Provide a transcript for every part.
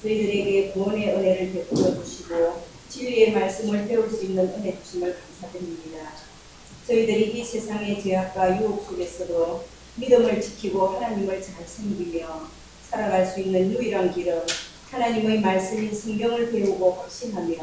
저희들에게 구원의 은혜를 베풀어 주시고 진리의 말씀을 배울 수 있는 은혜 주심을 감사드립니다. 저희들이 이 세상의 죄악과 유혹 속에서도 믿음을 지키고 하나님을 잘 섬기며 살아갈 수 있는 유일한 길은 하나님의 말씀인 성경을 배우고 확신하며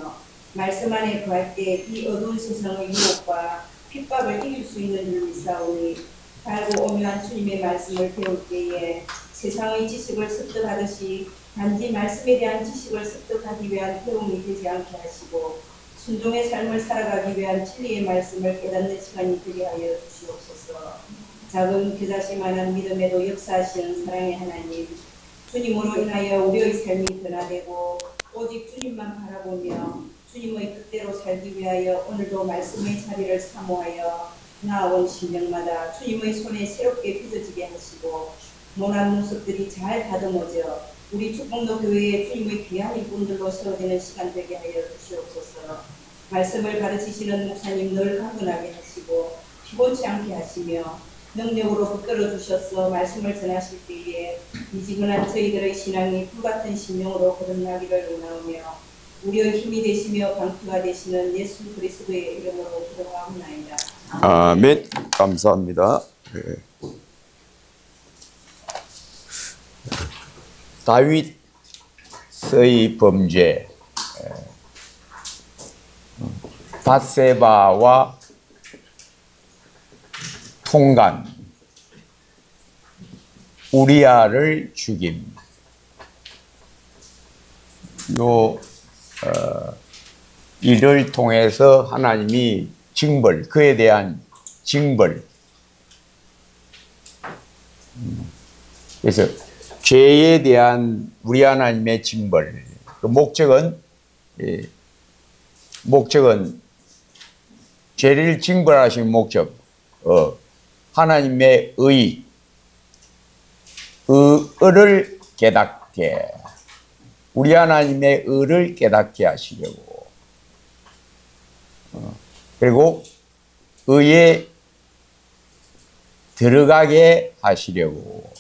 말씀 안에 거할 때 이 어두운 세상의 유혹과 핍박을 이길 수 있는 줄 믿사오니 달고 오묘한 주님의 말씀을 배울 때에 세상의 지식을 습득하듯이 단지 말씀에 대한 지식을 습득하기 위한 배움이 되지 않게 하시고 순종의 삶을 살아가기 위한 진리의 말씀을 깨닫는 시간이 되게 하여 주시옵소서. 작은 겨자씨만한 믿음에도 역사하시는 사랑의 하나님, 주님으로 인하여 우리의 삶이 변화되고 오직 주님만 바라보며 주님의 뜻대로 살기 위하여 오늘도 말씀의 자리를 사모하여 나아온 심령마다 주님의 손에 새롭게 빚어지게 하시고 모난 모습들이 잘 다듬어져 우리 축복로 교회에 주님의 귀한 일꾼들로 세워지는 시간 되게 하여 주시옵소서. 말씀을 가르치시는 목사님 늘 강건하게 하시고 피곤치 않게 하시며 능력으로 붙들어 주셔서 말씀을 전하실 때에 미지근한 저희들의 신앙이 불같은 심령으로 거듭나기를 원하오며 우리의 힘이 되시며 방패가 되시는 예수 그리스도의 이름으로 기도하옵나이다. 아멘. 감사합니다. 네. 다윗의 범죄, 밧세바와 통간, 우리아를 죽임. 이를 통해서 하나님이 징벌, 그에 대한 징벌. 그래서 죄에 대한 우리 하나님의 징벌. 그 목적은 죄를 징벌하신 목적. 하나님의 의를 깨닫게, 우리 하나님의 의를 깨닫게 하시려고, 그리고 의에 들어가게 하시려고,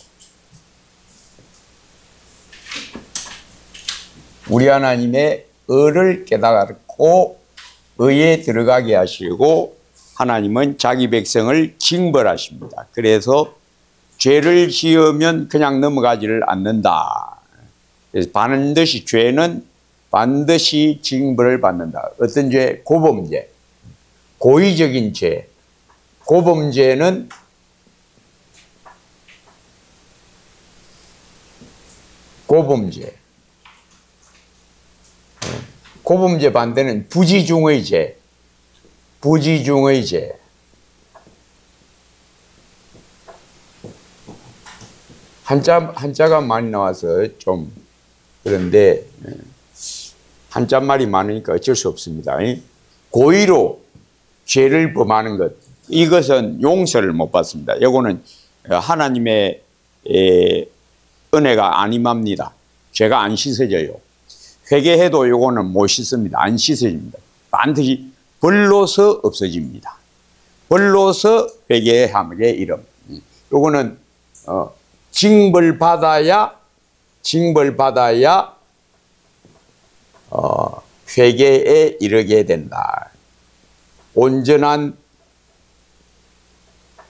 우리 하나님의 의를 깨닫고 의에 들어가게 하시려고 하나님은 자기 백성을 징벌하십니다. 그래서 죄를 지으면 그냥 넘어가지를 않는다. 그래서 반드시 죄는 반드시 징벌을 받는다. 어떤 죄? 고범죄. 고의적인 죄. 고범죄는 고범죄 반대는 부지중의 죄. 부지중의 죄. 한자가 많이 나와서 좀 그런데 한자말이 많으니까 어쩔 수 없습니다. 고의로 죄를 범하는 것, 이것은 용서를 못 받습니다. 이거는 하나님의 은혜가 안 임합니다. 죄가 안 씻어져요. 회개해도 이거는 못 씻습니다. 안 씻어집니다. 반드시 벌로서 없어집니다. 벌로서 회개함의 이름. 이거는 징벌받아야 회개에 이르게 된다. 온전한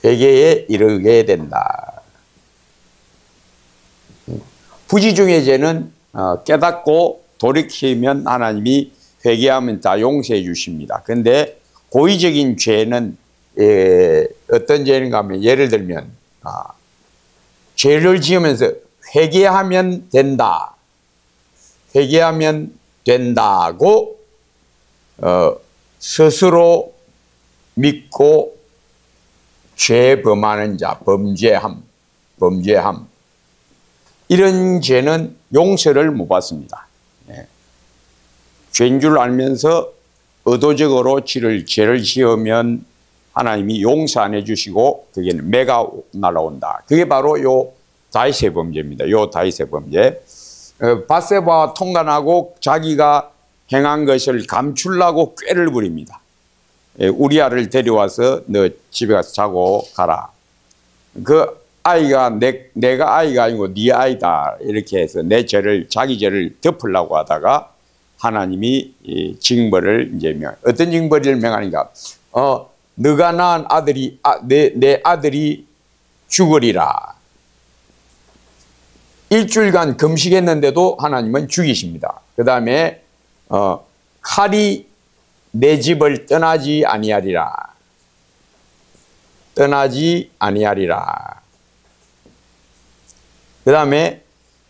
회개에 이르게 된다. 부지중의 죄는 깨닫고 돌이키면 하나님이 회개하면 다 용서해 주십니다. 그런데 고의적인 죄는 어떤 죄인가 하면 예를 들면 죄를 지으면서 회개하면 된다. 회개하면 된다고 스스로 믿고 죄 범하는 자, 범죄함. 이런 죄는 용서를 못 받습니다. 죄인 줄 알면서 의도적으로 죄를 지으면 하나님이 용서 안 해주시고 그게는 매가 날아온다. 그게 바로 요 다윗의 범죄입니다. 요 다윗의 범죄. 밧세바와 통간하고 자기가 행한 것을 감추려고 꾀를 부립니다. 우리아를 데려와서 너 집에 가서 자고 가라. 그 아이가 내가 아이가 아니고 네 아이다 이렇게 해서 내 죄를 자기 죄를 덮으려고 하다가 하나님이 이 징벌을 이제 어떤 징벌을 명하는가? 너가 낳은 아들이 내 아들이 죽으리라. 일주일간 금식했는데도 하나님은 죽이십니다. 그 다음에 칼이 내 집을 떠나지 아니하리라. 떠나지 아니하리라. 그 다음에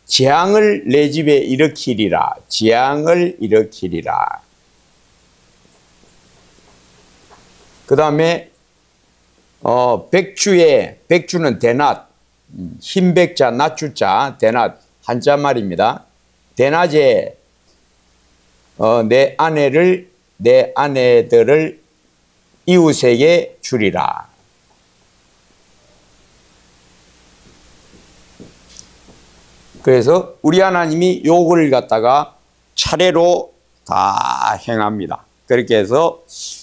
재앙을 내 집에 일으키리라. 재앙을 일으키리라. 그 다음에 백주는 대낮, 흰백자, 낮주자, 대낮 한자 말입니다. 대낮에 내 아내들을 이웃에게 주리라. 그래서 우리 하나님이 요걸 갖다가 차례로 다 행합니다. 그렇게 해서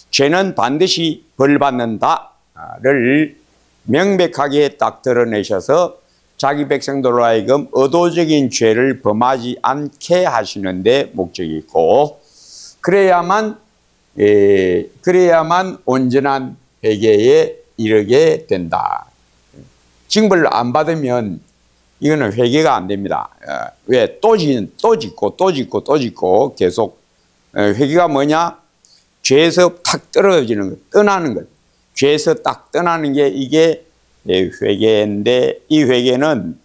죄는 반드시 벌받는다를 명백하게 딱 드러내셔서 자기 백성들로 하여금 의도적인 죄를 범하지 않게 하시는 데 목적이 있고, 그래야만 온전한 회개에 이르게 된다. 징벌을 안 받으면 이거는 회개가 안 됩니다. 왜? 또 짓고 계속. 회개가 뭐냐? 죄에서 탁 떨어지는 것, 떠나는 것. 죄에서 딱 떠나는 게 이게 회개인데, 이 회개는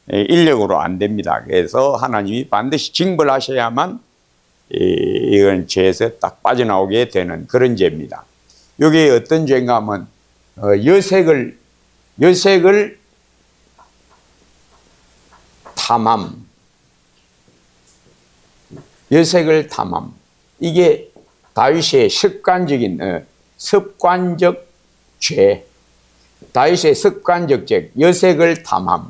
인력으로 안 됩니다. 그래서 하나님이 반드시 징벌하셔야만 이건 죄에서 딱 빠져나오게 되는 그런 죄입니다. 이게 어떤 죄인가 하면 여색을 탐함. 여색을 탐함. 이게 다윗의 습관적 죄. 다윗의 습관적 죄. 여색을 탐함.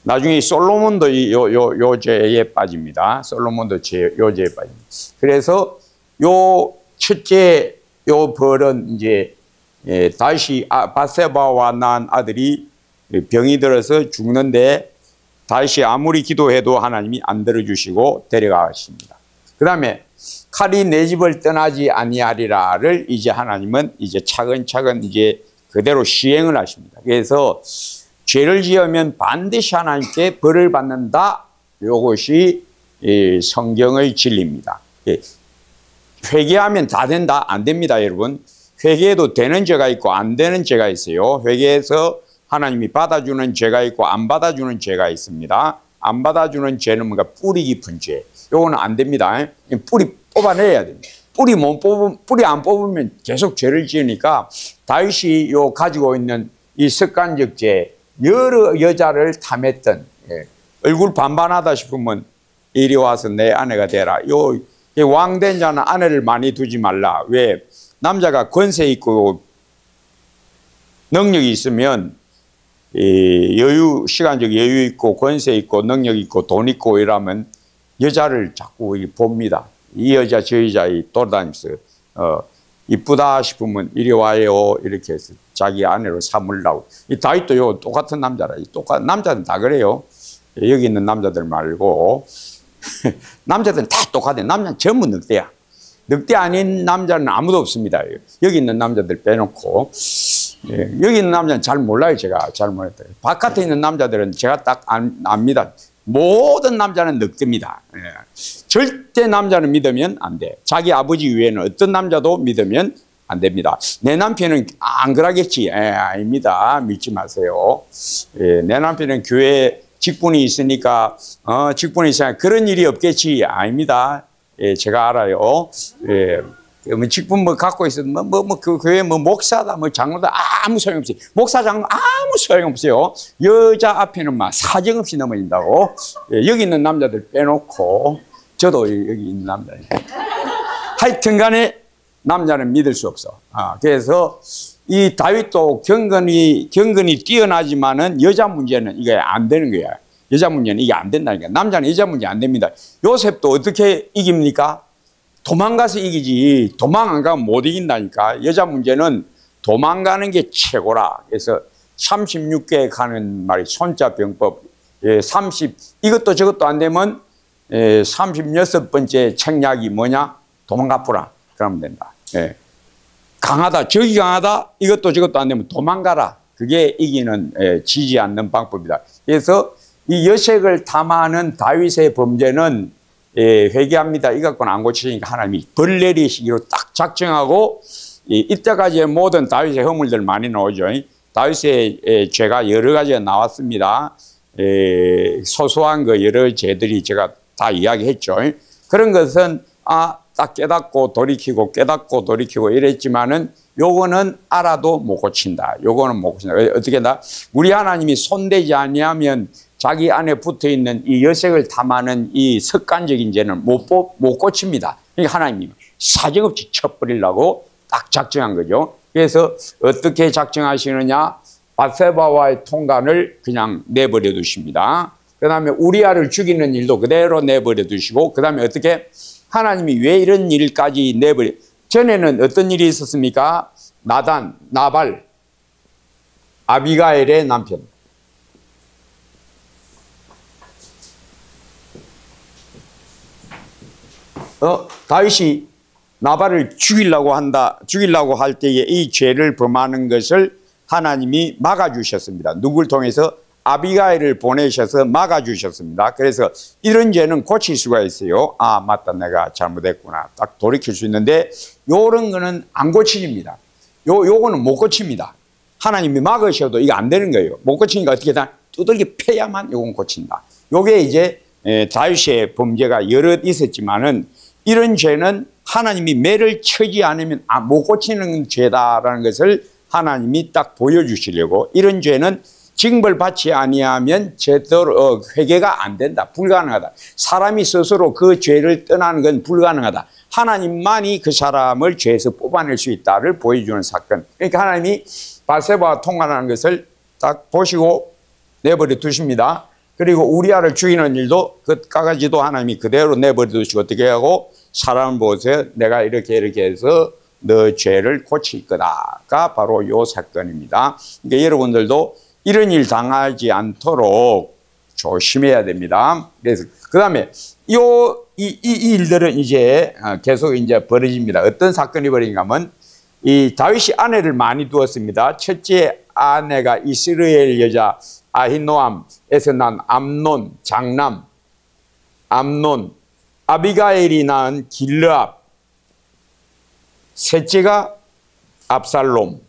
나중에 솔로몬도 요 죄에 빠집니다. 솔로몬도 요 죄에 빠집니다. 그래서 요 첫째 요 벌은 이제 다윗이 밧세바와 낳은 아들이 병이 들어서 죽는데 다윗이 아무리 기도해도 하나님이 안 들어주시고 데려가십니다. 그 다음에 칼이 내 집을 떠나지 아니하리라를 이제 하나님은 이제 차근차근 이제 그대로 시행을 하십니다. 그래서 죄를 지으면 반드시 하나님께 벌을 받는다. 이것이 성경의 진리입니다. 회개하면 다 된다? 안 됩니다, 여러분. 회개해도 되는 죄가 있고 안 되는 죄가 있어요. 회개해서 하나님이 받아주는 죄가 있고 안 받아주는 죄가 있습니다. 안 받아주는 죄는 뭔가 뿌리 깊은 죄. 요거는 안 됩니다. 뿌리 뽑아내야 됩니다. 뿌리 안 뽑으면 계속 죄를 지으니까 다윗이 요 가지고 있는 이 습관적 죄, 여러 여자를 탐했던, 얼굴 반반하다 싶으면 이리 와서 내 아내가 되라. 요 왕된 자는 아내를 많이 두지 말라. 왜? 남자가 권세 있고 능력이 있으면 시간적 여유 있고 권세 있고 능력 있고 돈 있고 이러면 여자를 자꾸 봅니다. 이 여자 저 여자 돌아다니면서 이쁘다 싶으면 이리 와요 이렇게 해서 자기 아내로 삼으려고. 이 다윗도 요 똑같은 남자라. 남자들은 다 그래요. 여기 있는 남자들 말고 남자들은 다 똑같아요. 남자는 전부 늑대야. 늑대 아닌 남자는 아무도 없습니다. 여기 있는 남자들 빼놓고. 여기 있는 남자는 잘 몰라요. 제가 잘 몰라요. 바깥에 있는 남자들은 제가 딱 압니다. 모든 남자는 늑대입니다. 절대 남자는 믿으면 안 돼. 자기 아버지 위에는 어떤 남자도 믿으면 안 됩니다. 내 남편은 안 그러겠지. 아닙니다. 믿지 마세요. 내 남편은 교회 직분이 있으니까 그런 일이 없겠지. 아닙니다. 제가 알아요. 직분 갖고 있으면 그 교회 목사다 장로다 아무 소용없어요. 목사 장로 아무 소용없어요. 여자 앞에는 막 사정없이 넘어진다고. 여기 있는 남자들 빼놓고 저도 여기 있는 남자. 하여튼 간에 남자는 믿을 수 없어. 그래서 이 다윗도 경건이 뛰어나지만은 여자 문제는 이게 안 되는 거야. 여자 문제는 이게 안 된다니까. 남자는 여자 문제 안 됩니다. 요셉도 어떻게 이깁니까? 도망가서 이기지. 도망 안 가면 못 이긴다니까. 여자 문제는 도망가는 게 최고라. 그래서 36개 가는 말이 손자병법 30 이것도 저것도 안 되면 36번째 책략이 뭐냐? 도망가쁘라. 그러면 된다. 예. 강하다. 적이 강하다. 이것도 저것도 안 되면 도망가라. 그게 이기는 지지 않는 방법이다. 그래서 이 여색을 탐하는 다윗의 범죄는 회개합니다. 이 갖고는 안 고치니까 하나님이 벌 내리시기로 딱 작정하고 이때까지의 모든 다윗의 허물들 많이 나오죠. 다윗의 죄가 여러 가지가 나왔습니다. 소소한 그 여러 죄들이 제가 다 이야기했죠. 그런 것은 딱 깨닫고 돌이키고 깨닫고 돌이키고 이랬지만은 요거는 알아도 못 고친다. 요거는 못 고친다. 어떻게 한다? 우리 하나님이 손대지 아니하면 자기 안에 붙어 있는 이 여색을 탐하는 이 습관적인 죄는 못 고칩니다. 그러니까 하나님이 사정없이 쳐버리려고 딱 작정한 거죠. 그래서 어떻게 작정하시느냐? 밧세바와의 통관을 그냥 내버려 두십니다. 그 다음에 우리아를 죽이는 일도 그대로 내버려 두시고, 그 다음에 어떻게? 하나님이 왜 이런 일까지 내버려? 전에는 어떤 일이 있었습니까? 나발, 아비가일의 남편. 다윗이 나발을 죽이려고 할 때에 이 죄를 범하는 것을 하나님이 막아주셨습니다. 누굴 통해서? 아비가일을 보내셔서 막아주셨습니다. 그래서 이런 죄는 고칠 수가 있어요. 맞다, 내가 잘못했구나. 딱 돌이킬 수 있는데, 요런 거는 안 고칩니다. 요거는 못 고칩니다. 하나님이 막으셔도 이게 안 되는 거예요. 못 고치니까 어떻게 다 두들겨 패야만 요건 고친다. 요게 이제 다윗의 범죄가 여럿 있었지만은, 이런 죄는 하나님이 매를 쳐지 않으면 못 고치는 죄다라는 것을 하나님이 딱 보여주시려고, 이런 죄는 징벌받지 아니하면 제대로 회개가 안 된다. 불가능하다. 사람이 스스로 그 죄를 떠나는 건 불가능하다. 하나님만이 그 사람을 죄에서 뽑아낼 수 있다를 보여주는 사건. 그러니까 하나님이 밧세바와 통관하는 것을 딱 보시고 내버려 두십니다. 그리고 우리아를 죽이는 일도 끝까지도 하나님이 그대로 내버려 두시고 어떻게 하고, 사람을 보세요. 내가 이렇게 해서 너 죄를 고칠 거다가 바로 요 사건입니다. 그러니까 여러분들도 이런 일 당하지 않도록 조심해야 됩니다. 그래서 그 다음에 이 일들은 이제 계속 이제 벌어집니다. 어떤 사건이 벌어진가 하면, 이 다윗이 아내를 많이 두었습니다. 첫째 아내가 이스라엘 여자 아히노암에서 난 암논, 장남 암논, 아비가일이 낳은 길르압, 셋째가 압살롬,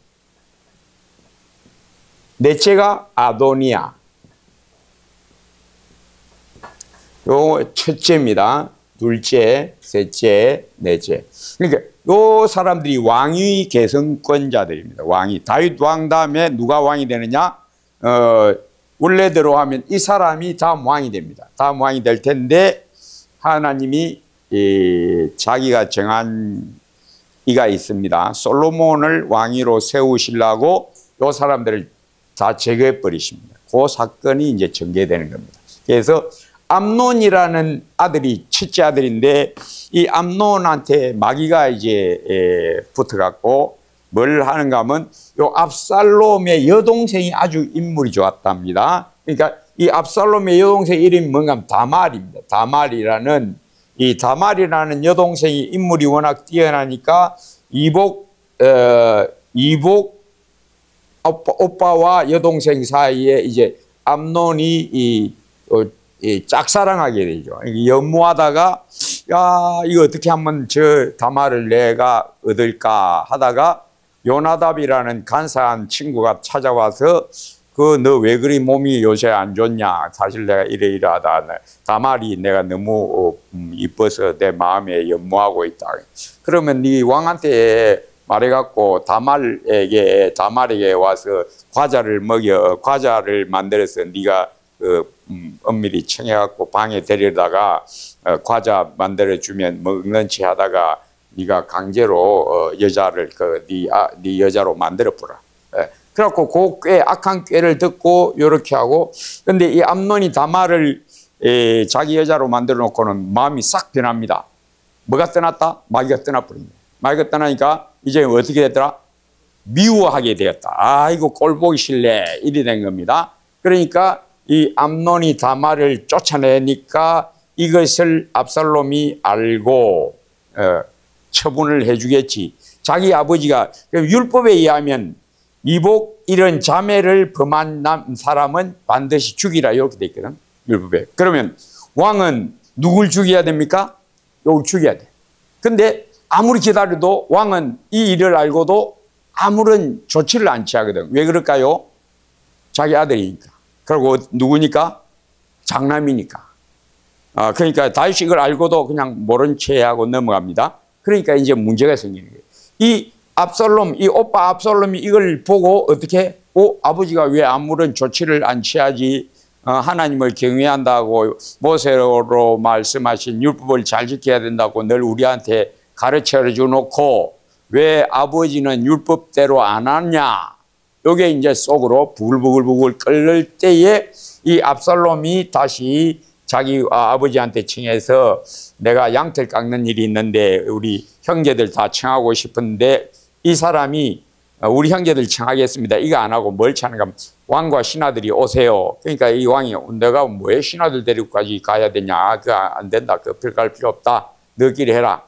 넷째가 아도니아. 요 첫째입니다. 둘째, 셋째, 넷째. 그러니까 요 사람들이 왕위 계승권자들입니다. 왕이. 다윗 왕 다음에 누가 왕이 되느냐? 원래대로 하면 이 사람이 다음 왕이 됩니다. 다음 왕이 될 텐데, 하나님이 자기가 정한 이가 있습니다. 솔로몬을 왕위로 세우시려고 요 사람들을 다 제거해 버리십니다. 그 사건이 이제 전개되는 겁니다. 그래서 암논이라는 아들이 첫째 아들인데, 이 암논한테 마귀가 이제 붙어갖고 뭘 하는가 하면, 요 압살롬의 여동생이 아주 인물이 좋았답니다. 그러니까 이 압살롬의 여동생 이름이 뭔가 하면 다말입니다. 다말이라는 여동생이 인물이 워낙 뛰어나니까 이복 오빠와 여동생 사이에 이제 암논이 짝사랑하게 되죠. 연모하다가, 야, 이거 어떻게 하면 저 다말을 내가 얻을까 하다가, 요나답이라는 간사한 친구가 찾아와서, 너 왜 그리 몸이 요새 안 좋냐? 사실 내가 이러이러하다. 다말이 내가 너무 이뻐서 내 마음에 연모하고 있다. 그러면 네 왕한테 말해갖고 다말에게 와서 과자를 만들어서 네가 엄밀히 청해갖고 방에 데려다가 과자 만들어주면 먹는 체 하다가 네가 강제로 여자를 네 여자로 만들어보라. 그래갖고 그 꽤 악한 꾀를 듣고 요렇게 하고, 근데 이 암논이 다말을 자기 여자로 만들어 놓고는 마음이 싹 변합니다. 뭐가 떠났다? 마귀가 떠나버립니다. 마귀가 떠나니까 이제 어떻게 됐더라? 미워하게 되었다. 아이고 꼴 보기 싫네. 이리 된 겁니다. 그러니까 이 암논이 다말을 쫓아내니까 이것을 압살롬이 알고 처분을 해주겠지. 자기 아버지가 율법에 의하면 이복 이런 자매를 범한 사람은 반드시 죽이라 이렇게 돼 있거든. 율법에. 그러면 왕은 누굴 죽여야 됩니까? 요걸 죽여야 돼. 근데 아무리 기다려도 왕은 이 일을 알고도 아무런 조치를 안 취하거든. 왜 그럴까요? 자기 아들이니까. 그리고 누구니까? 장남이니까. 그러니까 다윗이 이걸 알고도 그냥 모른 채 하고 넘어갑니다. 그러니까 이제 문제가 생기는 거예요. 이 압살롬, 이 오빠 압살롬이 이걸 보고 어떻게? 아버지가 왜 아무런 조치를 안 취하지? 하나님을 경외한다고 모세로 말씀하신 율법을 잘 지켜야 된다고 늘 우리한테 가르쳐 주놓고 왜 아버지는 율법대로 안 하냐? 요게 이제 속으로 부글부글 끓을 때에 이 압살롬이 다시 자기 아버지한테 청해서 내가 양털 깎는 일이 있는데 우리 형제들 다 청하고 싶은데 이 사람이 우리 형제들 청하겠습니다. 이거 안 하고 뭘 청하는가 하면 왕과 신하들이 오세요. 그러니까 이 왕이 내가 왜 신하들 데리고까지 가야 되냐. 그거 안 된다. 그거 갈 필요 없다. 너끼리 해라.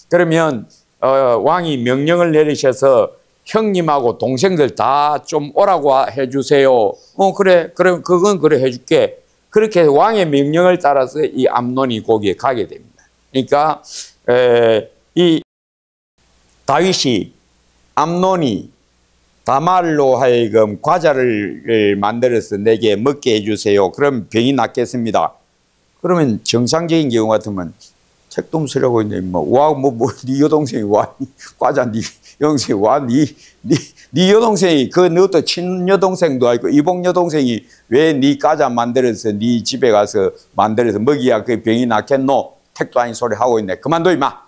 그러면 왕이 명령을 내리셔서 형님하고 동생들 다 좀 오라고 해주세요. 그래. 그럼 그건 그래 해줄게. 그렇게 왕의 명령을 따라서 이 암논이 거기에 가게 됩니다. 그러니까 이 다윗이 암논이 다말로 하여금 과자를 만들어서 내게 먹게 해주세요. 그럼 병이 낫겠습니다. 그러면 정상적인 경우 같으면 책동 쓰려고 있는데 네 여동생이 와 과자 네 여동생이 와 네 여동생이 너도 친여동생도 아니고 이복 여동생이 왜 네 과자 만들어서 네 집에 가서 만들어서 먹이야 그 병이 낫겠노? 택도 아닌 소리 하고 있네. 그만둬 임마.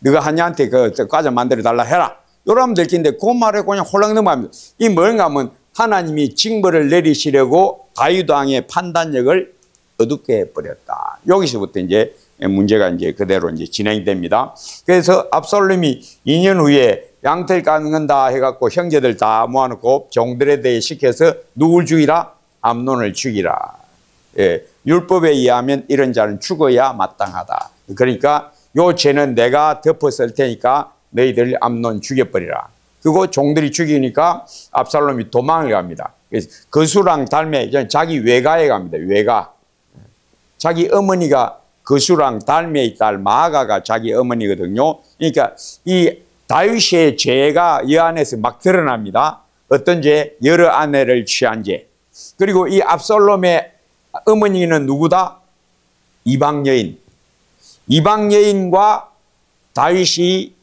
네가 하냐한테 그 과자 만들어 달라 해라. 요러면 될 텐데 그 말에 그냥 홀랑 넘어갑니다. 이 뭔가 하면 하나님이 징벌을 내리시려고 다윗 왕의 판단력을 어둡게 해버렸다. 여기서부터 이제 문제가 이제 그대로 이제 진행됩니다. 그래서 압살롬이 2년 후에 양털 깎는다 해갖고 형제들 다 모아놓고 종들에 대해 시켜서 누굴 죽이라? 암논을 죽이라. 율법에 의하면 이런 자는 죽어야 마땅하다. 그러니까 요 죄는 내가 덮었을 테니까 너희들 암논 죽여버리라. 그리고 종들이 죽이니까 압살롬이 도망을 갑니다. 그래서 거수랑 달매 자기 외가에 갑니다. 외가. 자기 어머니가 거수랑 달매의 딸 마아가가 자기 어머니거든요. 그러니까 이 다윗의 죄가 이 안에서 막 드러납니다. 어떤 죄? 여러 아내를 취한 죄. 그리고 이 압살롬의 어머니는 누구다? 이방 여인. 이방 여인과 다윗이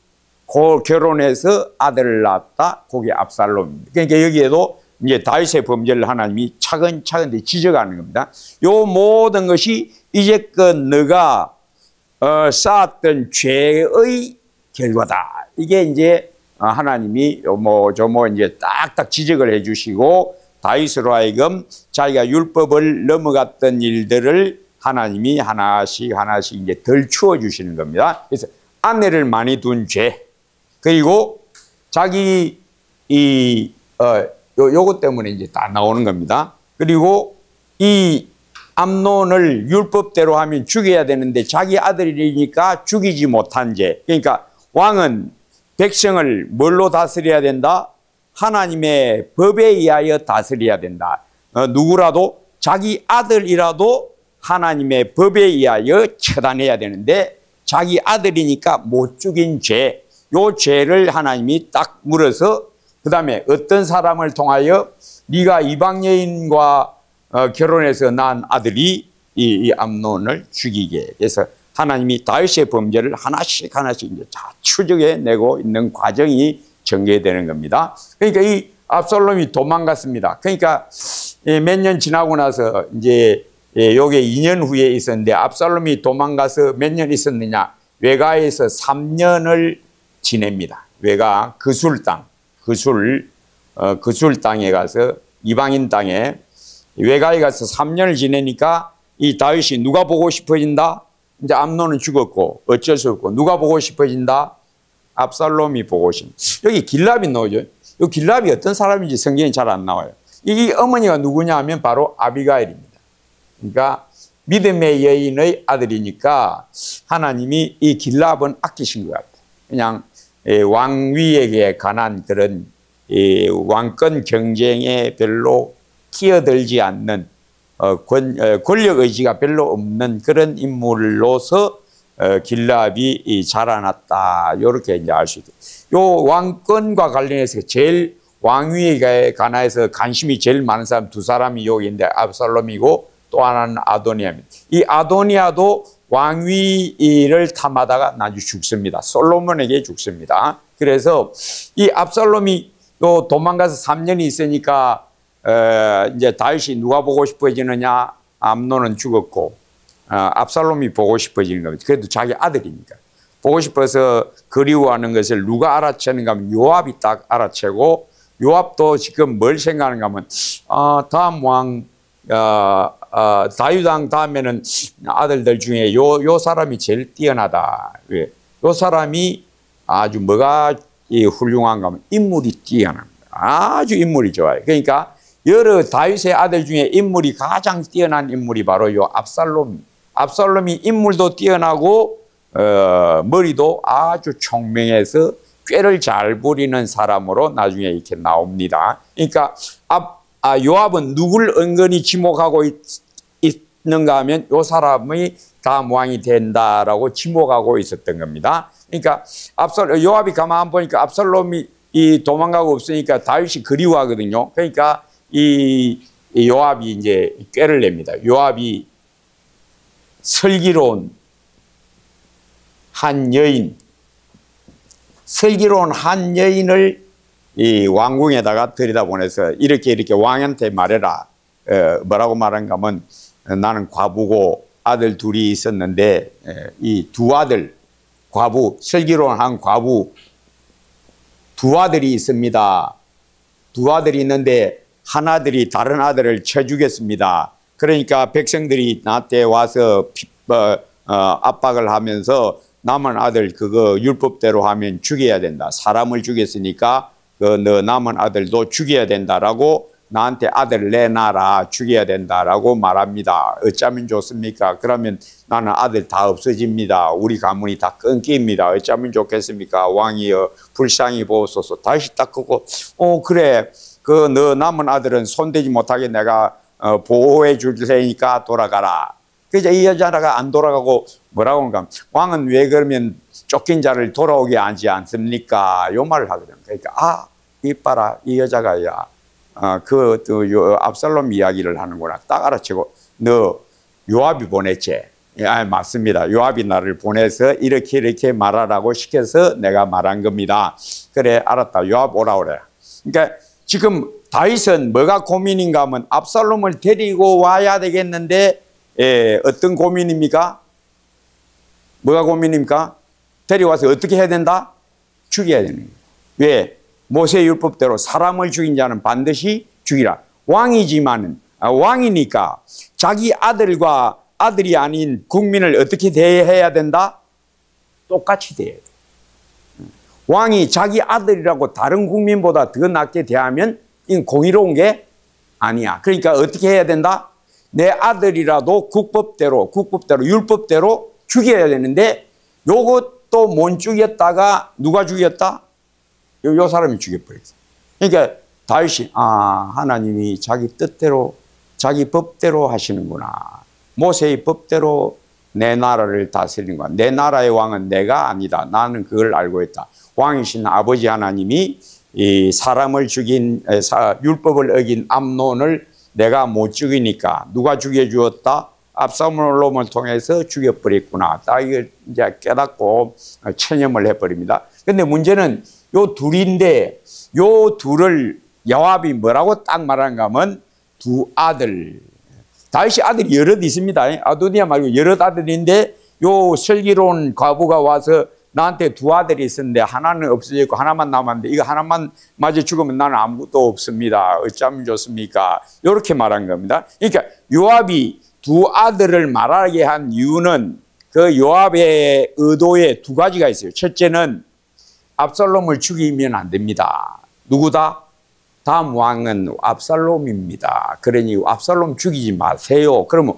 결혼해서 아들을 낳았다. 그게 압살롬입니다. 그러니까 여기에도 이제 다윗의 범죄를 하나님이 차근차근 지적하는 겁니다. 요 모든 것이 이제껏 너가 쌓았던 죄의 결과다. 이게 이제 하나님이 이제 딱딱 지적을 해주시고 다윗으로 하여금 자기가 율법을 넘어갔던 일들을 하나님이 하나씩 이제 덜 추워주시는 겁니다. 그래서 아내를 많이 둔 죄, 그리고 자기 요것 때문에 이제 다 나오는 겁니다. 그리고 이 암논을 율법대로 하면 죽여야 되는데 자기 아들이니까 죽이지 못한 죄. 그러니까 왕은 백성을 뭘로 다스려야 된다? 하나님의 법에 의하여 다스려야 된다. 누구라도 자기 아들이라도 하나님의 법에 의하여 처단해야 되는데 자기 아들이니까 못 죽인 죄, 요 죄를 하나님이 딱 물어서 그 다음에 어떤 사람을 통하여 네가 이방 여인과 결혼해서 낳은 아들이 이 암논을 죽이게 해서 하나님이 다윗의 범죄를 하나씩 이제 다 추적해내고 있는 과정이 전개되는 겁니다. 그러니까 이 압살롬이 도망갔습니다. 그러니까 몇 년 지나고 나서 이제 요게 2년 후에 있었는데 압살롬이 도망가서 몇 년 있었느냐? 외가에서 3년을 지냅니다. 외가 그술 땅, 그술 땅에 가서 이방인 땅에 외가에 가서 3년을 지내니까 이 다윗이 누가 보고 싶어진다? 이제 암논은 죽었고 어쩔 수 없고 누가 보고 싶어진다? 압살롬이 보고 싶. 여기 길랍이 나오죠. 이 길랍이 어떤 사람인지 성경이 잘 안 나와요. 이 어머니가 누구냐 하면 바로 아비가일입니다. 그러니까 믿음의 여인의 아들이니까 하나님이 이 길랍은 아끼신 것 같아요. 그냥 왕위에게 관한 그런 왕권 경쟁에 별로 끼어들지 않는 권력 의지가 별로 없는 그런 인물로서 길랍이 자라났다. 이렇게 이제 알 수 있죠. 요 왕권과 관련해서 제일 왕위에 관해서 관심이 제일 많은 사람 두 사람이 여기인데 압살롬이고 또 하나는 아도니아입니다. 이 아도니아도 왕위를 탐하다가 나중에 죽습니다. 솔로몬에게 죽습니다. 그래서 이 압살롬이 또 도망가서 3년이 있으니까 이제 다윗이 누가 보고 싶어지느냐? 암논은 죽었고 압살롬이 보고 싶어지는 겁니다. 그래도 자기 아들이니까 보고 싶어서 그리워하는 것을 누가 알아채는가 하면 요압이 딱 알아채고 요압도 지금 뭘 생각하는가 하면 다음 왕 다윗 왕 다음에는 아들들 중에 요 사람이 제일 뛰어나다. 왜? 요 사람이 아주 뭐가 훌륭한가 하면 인물이 뛰어납니다. 아주 인물이 좋아요. 그러니까 여러 다윗의 아들 중에 인물이 가장 뛰어난 인물이 바로 요 압살롬이 인물도 뛰어나고 머리도 아주 총명해서 꾀를 잘 부리는 사람으로 나중에 이렇게 나옵니다. 그러니까 요압은 누굴 은근히 지목하고 있는가 하면 요 사람이 다음 왕이 된다라고 지목하고 있었던 겁니다. 그러니까 요압이 가만 보니까 압살롬이 도망가고 없으니까 다윗이 그리워하거든요. 그러니까 이 요압이 이제 꾀를 냅니다. 요압이 슬기로운 한 여인을 이 왕궁에다가 들여다보내서 이렇게 왕한테 말해라. 뭐라고 말한가 하면 나는 과부고 아들 둘이 있었는데 이 두 아들 슬기로운 한 과부 두 아들이 있습니다. 두 아들이 있는데 한 아들이 다른 아들을 쳐 죽였습니다. 그러니까 백성들이 나한테 와서 압박을 하면서 남은 아들 그거 율법대로 하면 죽여야 된다. 사람을 죽였으니까 너 남은 아들도 죽여야 된다라고 나한테 아들 내놔라. 죽여야 된다라고 말합니다. 어쩌면 좋습니까? 그러면 나는 아들 다 없어집니다. 우리 가문이 다 끊깁니다. 어쩌면 좋겠습니까? 왕이여 불쌍히 보소서. 다시 딱 끄고 그래 너 남은 아들은 손대지 못하게 내가 보호해 줄 테니까 돌아가라. 그래서 이 여자가 안 돌아가고 뭐라고 하는가? 왕은 왜 그러면 쫓긴 자를 돌아오게 하지 않습니까? 요 말을 하거든요. 그러니까 이봐라 이 여자가 압살롬 이야기를 하는구나. 딱 알아채고 너 요압이 보냈지? 맞습니다. 요압이 나를 보내서 이렇게 말하라고 시켜서 내가 말한 겁니다. 그래 알았다. 요압 오라 그래. 그러니까 지금 다윗은 뭐가 고민인가 하면 압살롬을 데리고 와야 되겠는데 어떤 고민입니까? 뭐가 고민입니까? 데려와서 어떻게 해야 된다? 죽여야 되는 거예요. 왜? 모세 율법대로 사람을 죽인 자는 반드시 죽이라. 왕이지만은 왕이니까 자기 아들과 아들이 아닌 국민을 어떻게 대해야 된다? 똑같이 대해야 돼. 왕이 자기 아들이라고 다른 국민보다 더 낫게 대하면 이건 공의로운 게 아니야. 그러니까 어떻게 해야 된다? 내 아들이라도 국법대로 율법대로 죽여야 되는데 요것도 못 죽였다가 누가 죽였다? 요 사람이 죽여버렸어. 그러니까 다윗이 하나님이 자기 뜻대로 자기 법대로 하시는구나. 모세의 법대로 내 나라를 다스리는구나. 내 나라의 왕은 내가 아니다. 나는 그걸 알고 있다. 왕이신 아버지 하나님이 이 사람을 죽인 율법을 어긴 암논을 내가 못 죽이니까 누가 죽여주었다? 압살롬을 통해서 죽여버렸구나. 딱 이걸 이제 깨닫고 체념을 해버립니다. 근데 문제는 요 둘인데 요 둘을 요압이 뭐라고 딱 말하는가 하면 두 아들. 다윗이 아들이 여럿 있습니다. 아도니아 말고 여럿 아들인데 요 슬기로운 과부가 와서 나한테 두 아들이 있었는데 하나는 없어졌고 하나만 남았는데 이거 하나만 맞아 죽으면 나는 아무것도 없습니다. 어쩌면 좋습니까? 이렇게 말한 겁니다. 그러니까 요압이 두 아들을 말하게 한 이유는 그 요압의 의도에 두 가지가 있어요. 첫째는 압살롬을 죽이면 안 됩니다. 누구다? 다음 왕은 압살롬입니다. 그러니 압살롬 죽이지 마세요. 그러면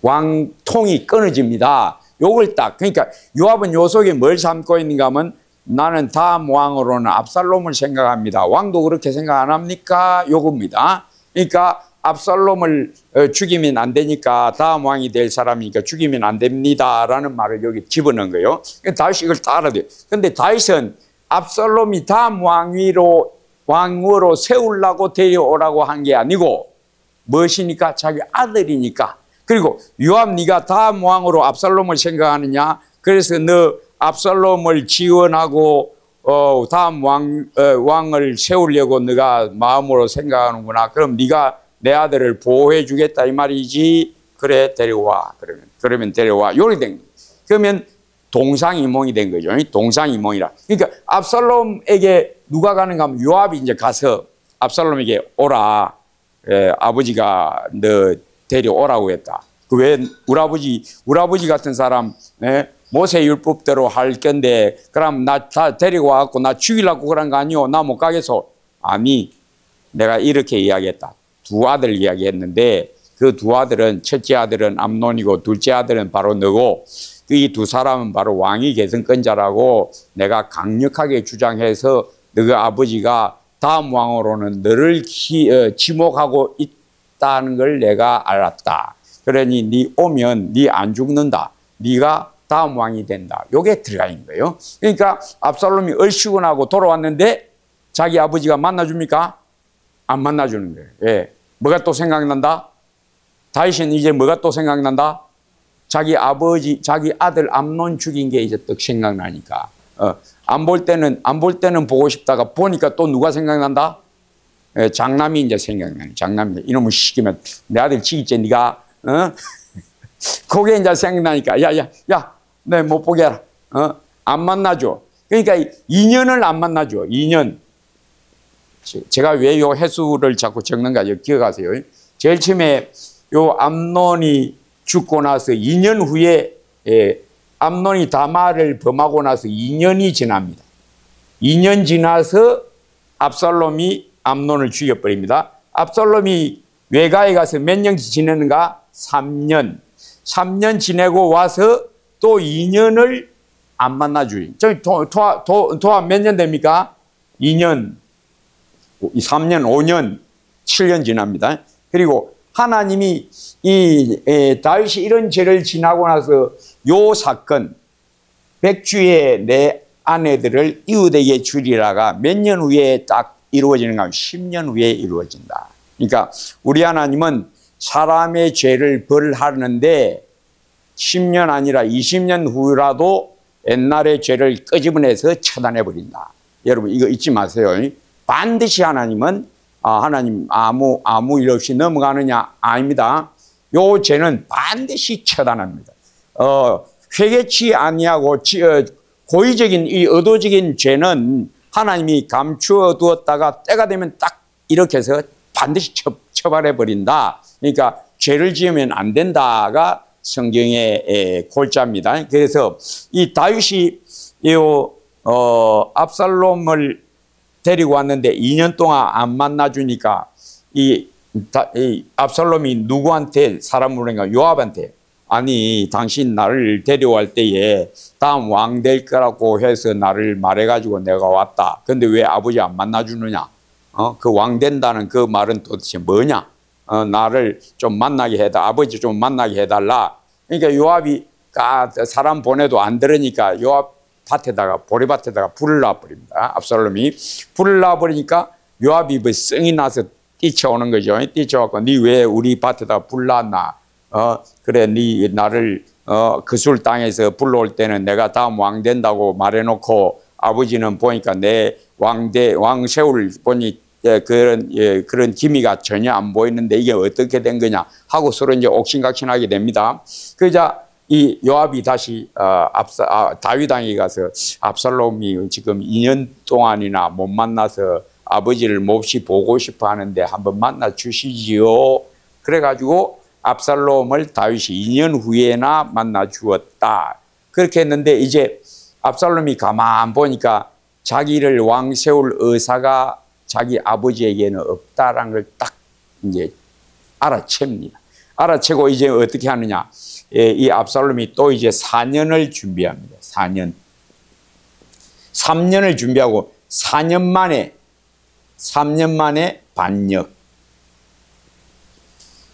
왕통이 끊어집니다. 요걸 딱, 그러니까 요압은 요 속에 뭘 삼고 있는가 하면 나는 다음 왕으로는 압살롬을 생각합니다. 왕도 그렇게 생각 안 합니까? 요겁니다. 그러니까 압살롬을 죽이면 안 되니까 다음 왕이 될 사람이니까 죽이면 안 됩니다라는 말을 여기 집어넣은 거예요. 다윗이 이걸 다 알아야 돼요. 근데 다윗은 압살롬이 다음 왕으로 세우려고 데려오라고 한 게 아니고 무엇이니까? 자기 아들이니까. 그리고 요압 네가 다음 왕으로 압살롬을 생각하느냐? 그래서 너 압살롬을 지원하고 다음 왕을 세우려고 네가 마음으로 생각하는구나. 그럼 네가 내 아들을 보호해 주겠다 이 말이지. 그래 데려와. 그러면 데려와. 요리 된 거예요. 그러면 동상이몽이 된 거죠. 동상이몽이라. 그러니까 압살롬에게 누가 가는가 하면 요압이 이제 가서 압살롬에게 오라. 아버지가 너 데려오라고 했다. 그 왜 우리 아버지 같은 사람 모세 율법대로 할 건데 그럼 나 다 데리고 와갖고 나 죽이려고 그런 거 아니오? 나 못 가겠어. 아니 내가 이렇게 이야기했다. 두 아들 이야기했는데 그 두 아들은 첫째 아들은 암논이고 둘째 아들은 바로 너고 이 두 사람은 바로 왕위 계승권자라고 내가 강력하게 주장해서 너가 아버지가 다음 왕으로는 너를 지목하고 있다는 걸 내가 알았다. 그러니 네 오면 네 안 죽는다. 네가 다음 왕이 된다. 요게 들어가 있는 거예요. 그러니까 압살롬이 얼씨구나고 돌아왔는데 자기 아버지가 만나줍니까? 안 만나주는 거예요. 예. 뭐가 또 생각난다? 다윗은 이제 뭐가 또 생각난다? 자기 아들 암논 죽인 게 이제 또 생각나니까. 안 볼 때는 보고 싶다가 보니까 또 누가 생각난다? 장남이 이제 생각나네. 장남이. 이놈을 시키면 내 아들 치겠지, 네가. 그게 이제 생각나니까. 내 못 보게 하라. 안 만나줘. 그러니까 2년을 안 만나줘. 2년. 제가 왜 요 해수를 자꾸 적는가 기억하세요. 제일 처음에 요 암논이 죽고 나서 2년 후에 암논이 다말을 범하고 나서 2년이 지납니다. 2년 지나서 압살롬이 암논을 죽여버립니다. 압살롬이 외가에 가서 몇 년 지내는가? 3년. 3년 지내고 와서 또 2년을 안 만나주니. 저기 도화 몇 년 됩니까? 2년, 3년, 5년, 7년 지납니다. 그리고 하나님이 다윗이 이런 죄를 지나고 나서 요 사건, 백주의 내 아내들을 이웃에게 주리라가 몇 년 후에 딱 이루어지는가 하면 10년 후에 이루어진다. 그러니까 우리 하나님은 사람의 죄를 벌하는데 10년 아니라 20년 후라도 옛날의 죄를 끄집어내서 처단해버린다. 여러분 이거 잊지 마세요. 반드시 하나님은 하나님 아무 일 없이 넘어가느냐? 아닙니다. 요 죄는 반드시 처단합니다. 회개치 아니하고 고의적인 이 의도적인 죄는 하나님이 감추어 두었다가 때가 되면 딱 이렇게 해서 반드시 처벌해 버린다. 그러니까 죄를 지으면 안 된다가 성경의 골자입니다. 그래서 이 다윗이 압살롬을 데리고 왔는데 2년 동안 안 만나주니까 이 압살롬이 누구한테 사람을 보낸가? 요압한테. 아니 당신 나를 데려갈 때에 다음 왕 될 거라고 해서 나를 말해가지고 내가 왔다. 근데 왜 아버지 안 만나주느냐? 그 왕 된다는 그 말은 도대체 뭐냐? 나를 좀 만나게 해달라. 아버지 좀 만나게 해달라. 그러니까 요압이 사람 보내도 안 들으니까 요압 밭에다가 보리밭에다가 불을 놔버립니다. 압살롬이 불을 놔버리니까 요압이 뭐 성이 나서 뛰쳐오는 거죠. 뛰쳐와서 니 왜 우리 밭에다가 불 놨나? 그래 니 나를 그술 땅에서 불러올 때는 내가 다음 왕 된다고 말해놓고 아버지는 보니까 내 왕 세울 보니 그런 기미가 전혀 안 보이는데 이게 어떻게 된 거냐 하고 서로 이제 옥신각신하게 됩니다. 그러자 이 요압이 다시 다윗왕에 가서 압살롬이 지금 2년 동안이나 못 만나서 아버지를 몹시 보고 싶어 하는데 한번 만나 주시지요. 그래가지고 압살롬을 다윗이 2년 후에나 만나 주었다. 그렇게 했는데 이제 압살롬이 가만 보니까 자기를 왕 세울 의사가 자기 아버지에게는 없다라는 걸 딱 이제 알아챕니다. 알아채고 이제 어떻게 하느냐. 이 압살롬이 또 이제 4년을 준비합니다. 4년. 3년을 준비하고 4년 만에 반역.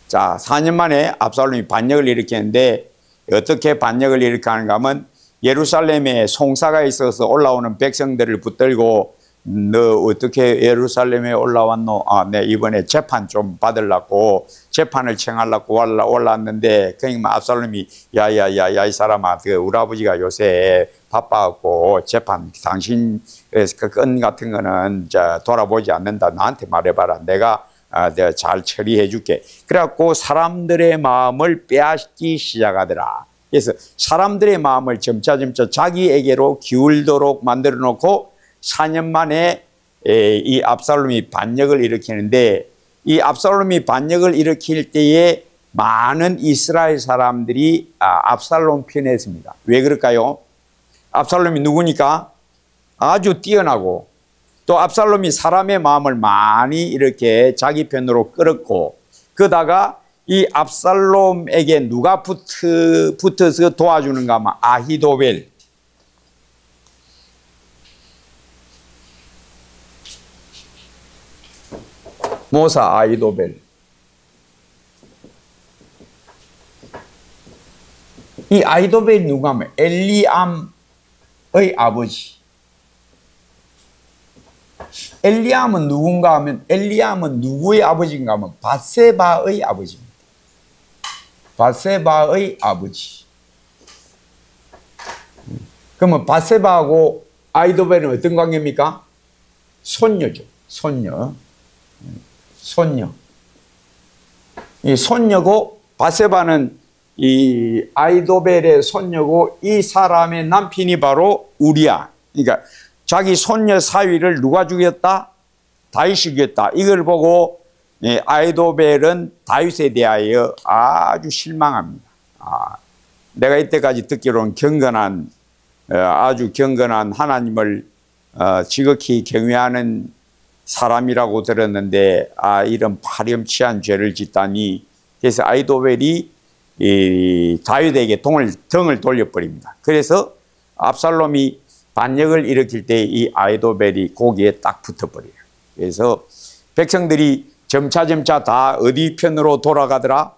자, 4년 만에 압살롬이 반역을 일으켰는데 어떻게 반역을 일으키는가 하면 예루살렘에 송사가 있어서 올라오는 백성들을 붙들고 너 어떻게 예루살렘에 올라왔노? 아, 네, 이번에 재판 좀 받으려고 재판을 청하려고 올라왔는데 그러니까 압살롬이 야야야야 이 사람아, 우리 아버지가 요새 바빠갖고 재판 당신 건 같은 거는 돌아보지 않는다. 나한테 말해봐라. 내가 잘 처리해 줄게. 그래갖고 사람들의 마음을 빼앗기 시작하더라. 그래서 사람들의 마음을 점차 자기에게로 기울도록 만들어 놓고 4년 만에 이 압살롬이 반역을 일으키는데 이 압살롬이 반역을 일으킬 때에 많은 이스라엘 사람들이 압살롬 편에 섭니다. 왜 그럴까요? 압살롬이 누구니까? 아주 뛰어나고 또 압살롬이 사람의 마음을 많이 이렇게 자기 편으로 끌었고 그러다가 이 압살롬에게 누가 붙어서 도와주는가 하면 아히도벨. 모사 아히도벨. 이 아히도벨이 누가 하면 엘리암의 아버지. 엘리암은 누군가 하면 엘리암은 누구의 아버지인가 하면 밧세바의 아버지입니다. 밧세바의 아버지. 그러면 밧세바하고 아히도벨은 어떤 관계입니까? 손녀죠. 손녀. 이 손녀고 밧세바는 이 아히도벨의 손녀고 이 사람의 남편이 바로 우리야. 그러니까 자기 손녀 사위를 누가 죽였다? 다윗이 죽였다. 이걸 보고 아히도벨은 다윗에 대하여 아주 실망합니다. 내가 이때까지 듣기로는 아주 경건한 하나님을 지극히 경외하는 사람이라고 들었는데 이런 파렴치한 죄를 짓다니. 그래서 아히도벨이 다윗에게 등을 돌려버립니다. 그래서 압살롬이 반역을 일으킬 때 이 아히도벨이 거기에 딱 붙어버려요. 그래서 백성들이 점차 다 어디 편으로 돌아가더라?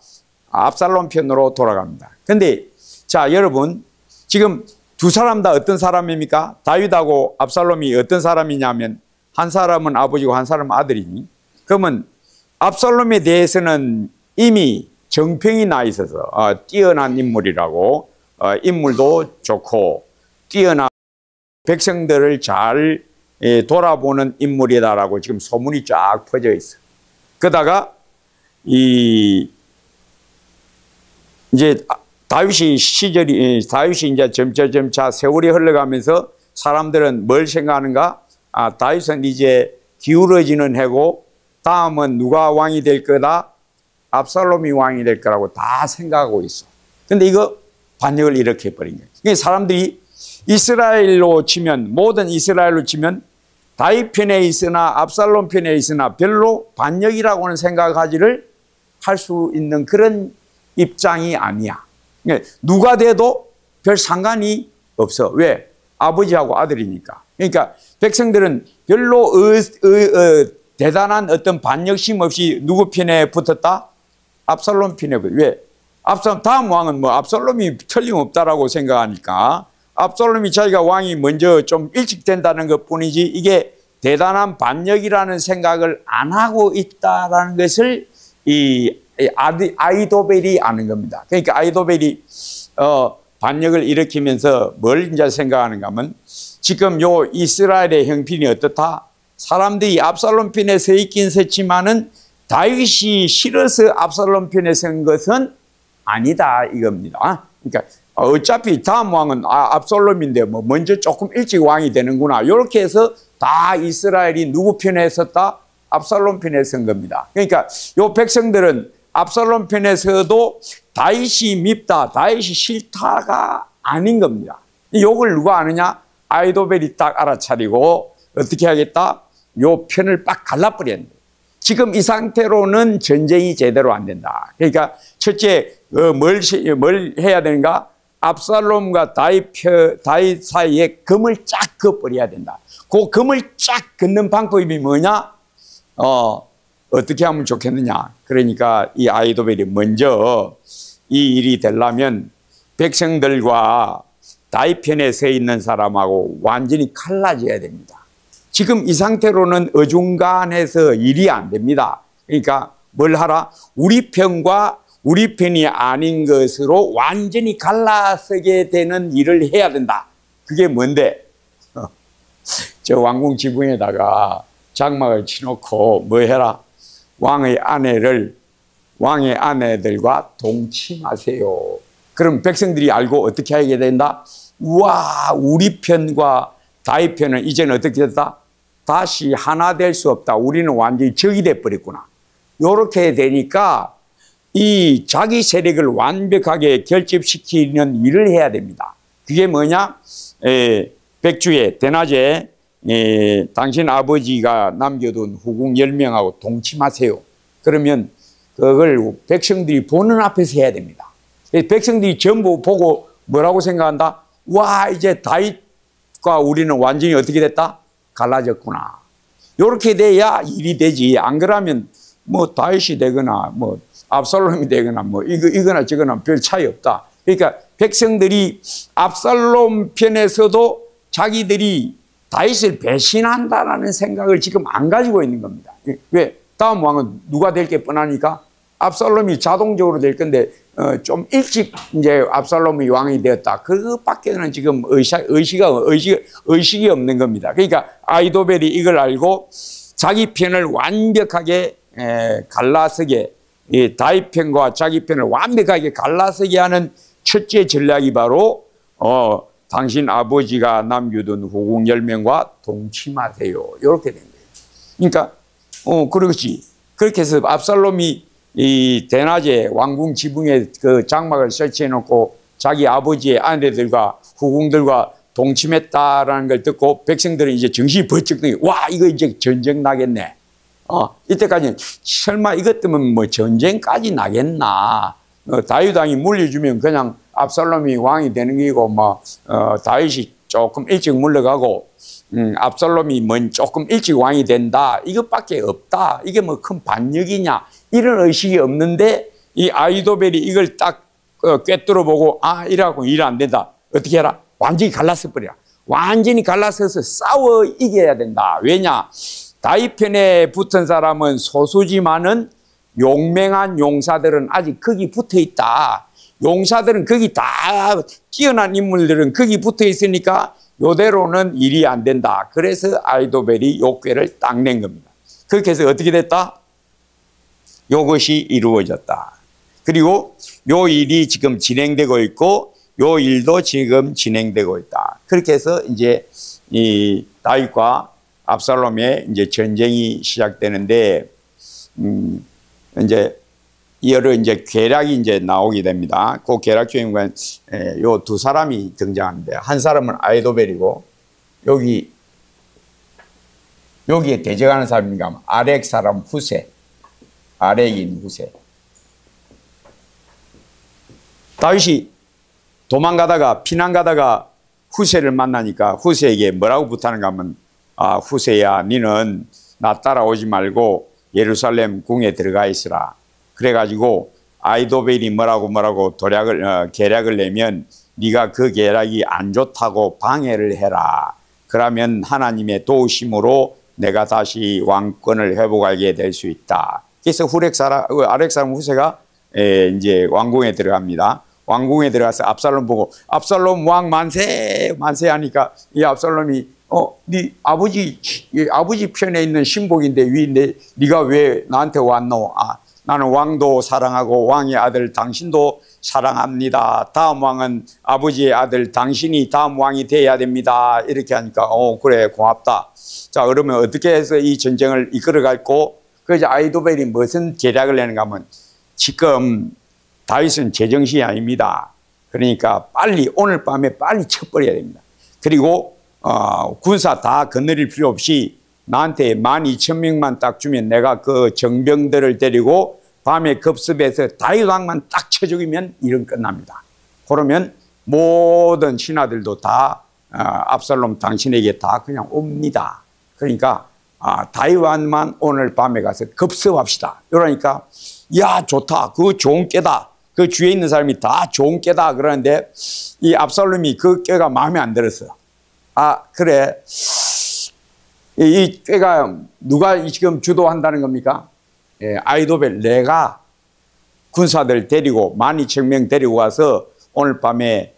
압살롬 편으로 돌아갑니다. 근데 자, 여러분 지금 두 사람 다 어떤 사람입니까? 다윗하고 압살롬이 어떤 사람이냐면 한 사람은 아버지고 한 사람은 아들이니. 그러면 압살롬에 대해서는 이미 정평이 나 있어서 뛰어난 인물이라고, 인물도 좋고 뛰어난 백성들을 잘 돌아보는 인물이다라고 지금 소문이 쫙 퍼져 있어. 그러다가 이제 다윗이 이제 점차 세월이 흘러가면서 사람들은 뭘 생각하는가? 다윗은 이제 기울어지는 해고 다음은 누가 왕이 될 거다? 압살롬이 왕이 될 거라고 다 생각하고 있어. 근데 이거 반역을 일으켜버린 거예요. 그러니까 사람들이 이스라엘로 치면, 모든 이스라엘로 치면 다윗 편에 있으나 압살롬 편에 있으나 별로 반역이라고는 생각하지를 할 수 있는 그런 입장이 아니야. 그러니까 누가 돼도 별 상관이 없어. 왜? 아버지하고 아들이니까. 그러니까 백성들은 별로 대단한 어떤 반역심 없이 누구 편에 붙었다? 압살롬 편에 붙었다. 왜? 다음 왕은 뭐 압살롬이 틀림없다라고 생각하니까 압살롬이 자기가 왕이 먼저 좀 일찍 된다는 것 뿐이지 이게 대단한 반역이라는 생각을 안 하고 있다라는 것을 이 아히도벨이 아는 겁니다. 그러니까 아히도벨이 반역을 일으키면서 뭘 이제 생각하는가 하면 지금 요 이스라엘의 형편이 어떻다? 사람들이 압살롬 편에 서 있긴 섰지만은 다윗이 싫어서 압살롬 편에 선 것은 아니다 이겁니다. 그러니까 어차피 다음 왕은 압살롬인데 뭐 먼저 조금 일찍 왕이 되는구나. 이렇게 해서 다 이스라엘이 누구 편에 섰다? 압살롬 편에 선 겁니다. 그러니까 요 백성들은 압살롬 편에 서도 다윗이 밉다, 다윗이 싫다가 아닌 겁니다. 요걸 누가 아느냐? 아이도벨이 딱 알아차리고 어떻게 하겠다? 요 편을 빡 갈라버렸는데 지금 이 상태로는 전쟁이 제대로 안 된다. 그러니까 첫째 뭘 해야 되는가? 압살롬과 다윗 사이에 금을 쫙 그어버려야 된다. 그 금을 쫙 긋는 방법이 뭐냐? 어떻게 하면 좋겠느냐? 그러니까 이 아이도벨이 먼저 이 일이 되려면 백성들과 다윗 편에 서 있는 사람하고 완전히 갈라져야 됩니다. 지금 이 상태로는 어중간해서 일이 안 됩니다. 그러니까 뭘 하라? 우리 편과 우리 편이 아닌 것으로 완전히 갈라서게 되는 일을 해야 된다. 그게 뭔데? 저 왕궁 지붕에다가 장막을 치놓고 뭐 해라? 왕의 아내들과 동침하세요. 그럼 백성들이 알고 어떻게 하게 된다? 와, 우리 편과 다윗 편은 이제는 어떻게 됐다? 다시 하나 될 수 없다. 우리는 완전히 적이 돼버렸구나. 이렇게 되니까 이 자기 세력을 완벽하게 결집시키는 일을 해야 됩니다. 그게 뭐냐? 백주에 대낮에 당신 아버지가 남겨둔 후궁 10명하고 동침하세요. 그러면 그걸 백성들이 보는 앞에서 해야 됩니다. 백성들이 전부 보고 뭐라고 생각한다? 와, 이제 다윗과 우리는 완전히 어떻게 됐다? 갈라졌구나. 이렇게 돼야 일이 되지. 안 그러면 뭐 다윗이 되거나 뭐 압살롬이 되거나 뭐 이거나 저거나 별 차이 없다. 그러니까 백성들이 압살롬 편에서도 자기들이 다윗을 배신한다라는 생각을 지금 안 가지고 있는 겁니다. 왜? 다음 왕은 누가 될 게 뻔하니까 압살롬이 자동적으로 될 건데 좀 일찍 이제 압살롬이 왕이 되었다. 그밖에는 지금 의식이 없는 겁니다. 그러니까 아이도벨이 이걸 알고 자기 편을 완벽하게 갈라서게, 다윗 편과 자기 편을 완벽하게 갈라서게 하는 첫째 전략이 바로 당신 아버지가 남겨둔 후궁 10명과 동침하세요. 이렇게 된 거예요. 그러니까 그렇지. 그렇게 해서 압살롬이 이 대낮에 왕궁 지붕에 그 장막을 설치해 놓고 자기 아버지의 아내들과 후궁들과 동침했다라는 걸 듣고 백성들은 이제 정신이 번쩍 드니 와, 이거 이제 전쟁 나겠네. 이때까지는 설마 이것 때문에 뭐 전쟁까지 나겠나. 다윗 왕이 물려주면 그냥 압살롬이 왕이 되는 게고 다윗이 조금 일찍 물러가고 압살롬이 조금 일찍 왕이 된다. 이것밖에 없다. 이게 뭐 큰 반역이냐. 이런 의식이 없는데 이 아이도벨이 이걸 딱 꿰뚫어 보고 이래갖고 일 안 된다. 어떻게 해라? 완전히 갈라서 버려. 완전히 갈라서서 싸워 이겨야 된다. 왜냐? 다윗 편에 붙은 사람은 소수지만은 용맹한 용사들은 아직 거기 붙어 있다. 용사들은 거기 다 뛰어난 인물들은 거기 붙어 있으니까 요대로는 일이 안 된다. 그래서 아이도벨이 요 꾀를 딱 낸 겁니다. 그렇게 해서 어떻게 됐다? 요것이 이루어졌다. 그리고 요 일이 지금 진행되고 있고 요 일도 지금 진행되고 있다. 그렇게 해서 이제 이 다윗과 압살롬의 이제 전쟁이 시작되는데 이제 여러 이제 계략이 이제 나오게 됩니다. 그 계략 중에 요 두 사람이 등장하는데 한 사람은 아이도벨이고 여기에 대적하는 사람인가 아렉 사람 후세, 아렉인 후세. 다윗이 도망가다가 피난가다가 후세를 만나니까 후세에게 뭐라고 부탁하는가 하면 후세야, 니는 나 따라오지 말고 예루살렘 궁에 들어가 있으라. 그래가지고 아이도벨이 뭐라고 계략을 내면 네가 그 계략이 안 좋다고 방해를 해라. 그러면 하나님의 도우심으로 내가 다시 왕권을 회복하게 될 수 있다. 그래서 아렉 사람 후세가 이제 왕궁에 들어갑니다. 왕궁에 들어가서 압살롬 보고 압살롬 왕 만세 만세 하니까 이 압살롬이 네 아버지 편에 있는 신복인데 네가 왜 나한테 왔노? 나는 왕도 사랑하고 왕의 아들 당신도 사랑합니다. 다음 왕은 아버지의 아들 당신이 다음 왕이 돼야 됩니다. 이렇게 하니까 그래 고맙다. 자, 그러면 어떻게 해서 이 전쟁을 이끌어갈고 그래서 아이도벨이 무슨 계략을 내는가 하면 지금 다윗은 제정신이 아닙니다. 그러니까 빨리 오늘 밤에 빨리 쳐버려야 됩니다. 그리고 군사 다 거느릴 필요 없이 나한테 12,000명만 딱 주면 내가 그 정병들을 데리고 밤에 급습해서 다윗 왕만 딱 쳐 죽이면 일은 끝납니다. 그러면 모든 신하들도 다 압살롬 당신에게 다 그냥 옵니다. 그러니까 다윗 왕만 오늘 밤에 가서 급습합시다. 이러니까 야 좋다, 그거 좋은 꾀다, 그 주위에 있는 사람이 다 좋은 꾀다 그러는데 이 압살롬이 그 꾀가 마음에 안 들었어. 그래, 이 꾀가 누가 지금 주도한다는 겁니까? 아히도벨, 내가 군사들 데리고 12,000명 데리고 가서 오늘 밤에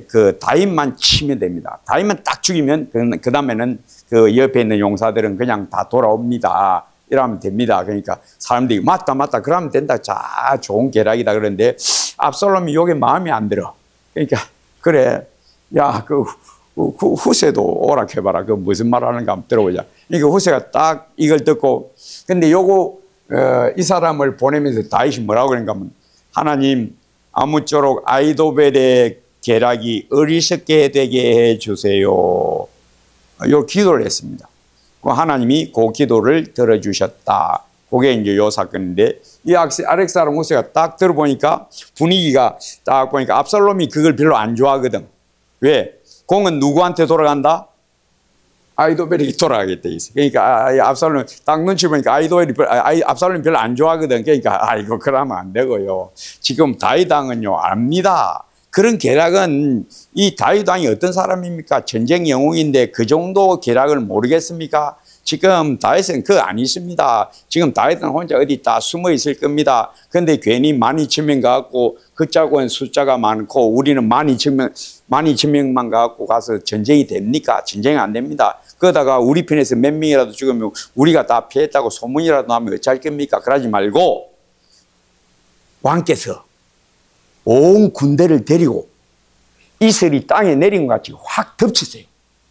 그 다윗만 치면 됩니다. 다윗만 딱 죽이면 그 다음에는 그 옆에 있는 용사들은 그냥 다 돌아옵니다. 이러면 됩니다. 그러니까 사람들이 맞다 그러면 된다. 자, 좋은 계략이다. 그런데 압살롬이 요게 마음에 안 들어. 그러니까 그래, 야, 그 후세도 오락해봐라. 그 무슨 말 하는가 한번 들어보자. 그러니까 후세가 딱 이걸 듣고, 근데 이 사람을 보내면서 다윗이 뭐라고 그런가 하면, 하나님 아무쪼록 아히도벨의 계략이 어리석게 되게 해주세요. 요 기도를 했습니다. 하나님이 그 기도를 들어주셨다. 그게 이제 요 사건인데, 이 아렉사람 후세가 딱 들어보니까 분위기가 딱 보니까 압살롬이 그걸 별로 안 좋아하거든. 왜? 공은 누구한테 돌아간다? 아히도벨이 돌아가게 돼 있어. 그러니까 압살롬 딱 눈치 보니까 압살롬이 별로 안 좋아하거든. 그러니까 이거 그러면 안 되고요. 지금 다윗 왕은요 압니다. 그런 계략은, 이 다윗 왕이 어떤 사람입니까? 전쟁 영웅인데 그 정도 계략을 모르겠습니까? 지금 다윗은 그거 안 있습니다. 지금 다윗은 혼자 어디 다 숨어 있을 겁니다. 그런데 괜히 12,000명 가갖고 그자고는 숫자가 많고 우리는 12,000명만 가갖고 가서 전쟁이 됩니까? 전쟁이 안 됩니다. 그러다가 우리 편에서 몇 명이라도 죽으면 우리가 다 피했다고 소문이라도 나면 어찌할 겁니까? 그러지 말고 왕께서 온 군대를 데리고 이슬이 땅에 내린 것 같이 확 덮치세요.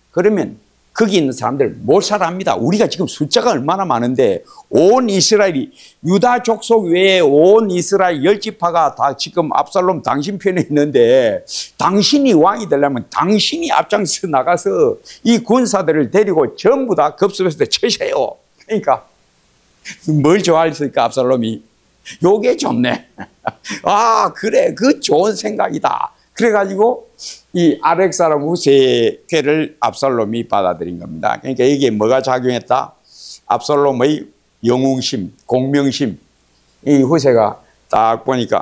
그러면 거기 있는 사람들 몰살합니다. 우리가 지금 숫자가 얼마나 많은데 온 이스라엘이, 유다 족속 외에 온 이스라엘 10지파가 다 지금 압살롬 당신 편에 있는데, 당신이 왕이 되려면 당신이 앞장서 나가서 이 군사들을 데리고 전부 다 급습해서 쳐세요. 그러니까 뭘 좋아했을까 압살롬이? 요게 좋네. 그래, 그 좋은 생각이다. 그래가지고 이 아렉사람 후세의 꾀를 압살롬이 받아들인 겁니다. 그러니까 이게 뭐가 작용했다? 압살롬의 영웅심, 공명심. 이 후세가 딱 보니까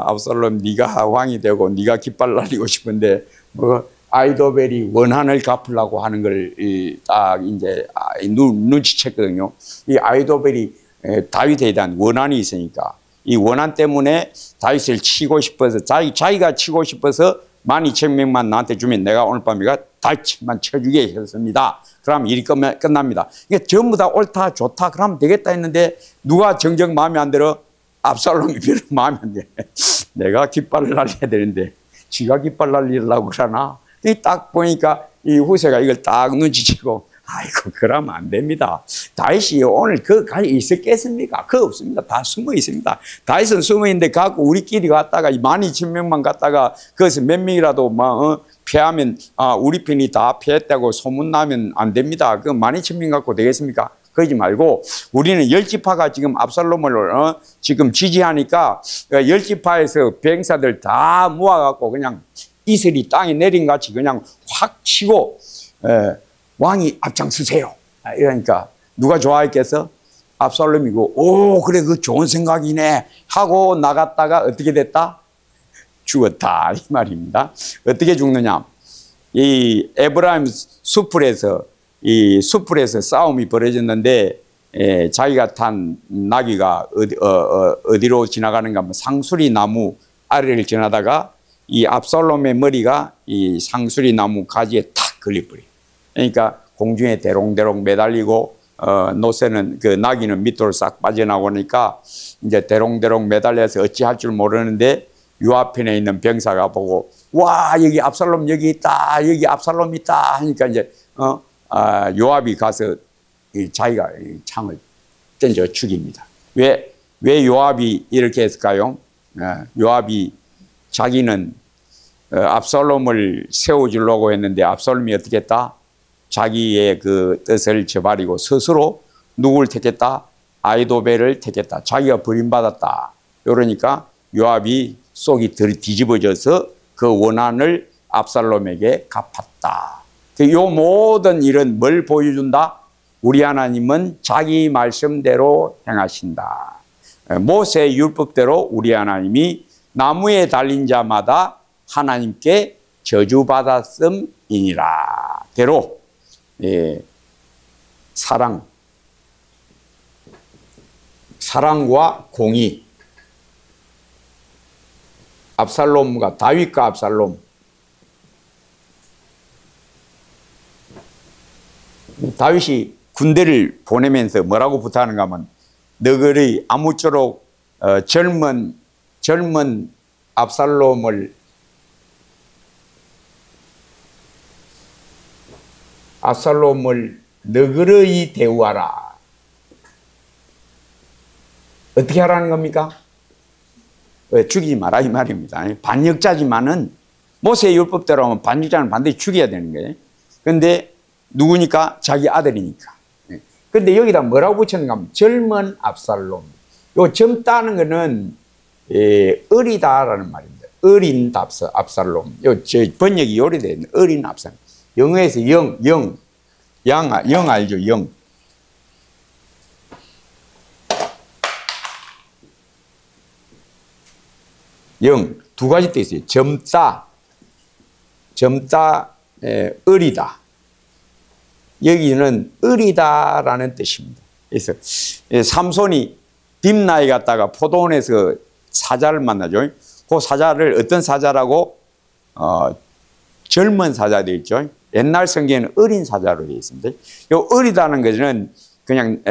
압살롬 네가 왕이 되고 네가 깃발 날리고 싶은데 아히도벨이 원한을 갚으려고 하는 걸 딱 이제 눈치챘거든요. 이 아히도벨이 다윗에 대한 원한이 있으니까 이 원한 때문에 다윗을 치고 싶어서 자기가 치고 싶어서 12,000명만 나한테 주면 내가 오늘 밤에 다윗만 쳐주게 했습니다. 그럼 일이 끝납니다. 이게 전부 다 옳다 좋다 그러면 되겠다 했는데 누가 정작 마음에 안 들어? 압살롬이 별로 마음에 안 들어. 내가 깃발을 날려야 되는데 지가 깃발 날리려고 그러나? 딱 보니까 이 후세가 이걸 딱 눈치채고 아이고 그러면 안 됩니다. 다윗이 오늘 거기 있었겠습니까? 그거 없습니다. 다 숨어 있습니다. 다윗은 숨어 있는데 갖고 우리끼리 갔다가 12,000명만 갔다가 거기서 몇 명이라도 피하면 우리 편이 다 피했다고 소문나면 안 됩니다. 그 12,000명 갖고 되겠습니까? 그러지 말고 우리는 10지파가 지금 압살롬을 지금 지지하니까 10지파에서 병사들 다 모아갖고 그냥 이슬이 땅에 내린 같이 그냥 확 치고 왕이 앞장서세요. 이러니까 누가 좋아했겠어? 압살롬이고 그래 그 좋은 생각이네 하고 나갔다가 어떻게 됐다? 죽었다 이 말입니다. 어떻게 죽느냐? 이 에브라임 수풀에서 싸움이 벌어졌는데 자기가 탄 나귀가 어디로 지나가는가 하면 상수리 나무 아래를 지나다가 이 압살롬의 머리가 이 상수리 나무 가지에 탁 걸려버려. 그러니까 공중에 대롱대롱 매달리고 노새는 그 나귀는 밑으로 싹 빠져나오니까 이제 대롱대롱 매달려서 어찌할 줄 모르는데 요 앞에 있는 병사가 보고 와 여기 압살롬 여기 있다 여기 압살롬 있다 하니까 이제 요압이 가서 자기가 창을 던져 죽입니다. 왜 요압이 이렇게 했을까요? 요압이 자기는 압살롬을 세워주려고 했는데 압살롬이 어떻게 했다? 자기의 그 뜻을 저버리고 스스로 누굴 택했다? 아히도벨을 택했다. 자기가 버림받았다. 그러니까 요압이 속이 뒤집어져서 그 원한을 압살롬에게 갚았다. 요 모든 일은 뭘 보여준다? 우리 하나님은 자기 말씀대로 행하신다. 모세의 율법대로 우리 하나님이 나무에 달린 자마다 하나님께 저주받았음이니라. 대로 사랑과 공의, 압살롬과 다윗과 압살롬. 다윗이 군대를 보내면서 뭐라고 부탁하는가 하면 너희들이 아무쪼록 젊은 압살롬을 너그러이 대우하라. 어떻게 하라는 겁니까? 죽이지 마라 이 말입니다. 반역자지만은 모세의 율법대로 하면 반역자는 반드시 죽여야 되는 거예요. 그런데 누구니까? 자기 아들이니까. 그런데 여기다 뭐라고 붙였는가 하면 젊은 압살롬. 요 젊다는 거는 어리다라는 말입니다. 어린 압살롬. 요 번역이 오래되어 있는 어린 압살롬. 영어에서 영 알죠? 영. 두 가지 뜻이 있어요. 젊다, 어리다. 여기는 어리다라는 뜻입니다. 그래서 삼손이 딥나에 갔다가 포도원에서 사자를 만나죠. 그 사자를 어떤 사자라고? 젊은 사자 되어 있죠. 옛날 성경에는 어린 사자로 되어 있습니다. 요 어리다는 것은 그냥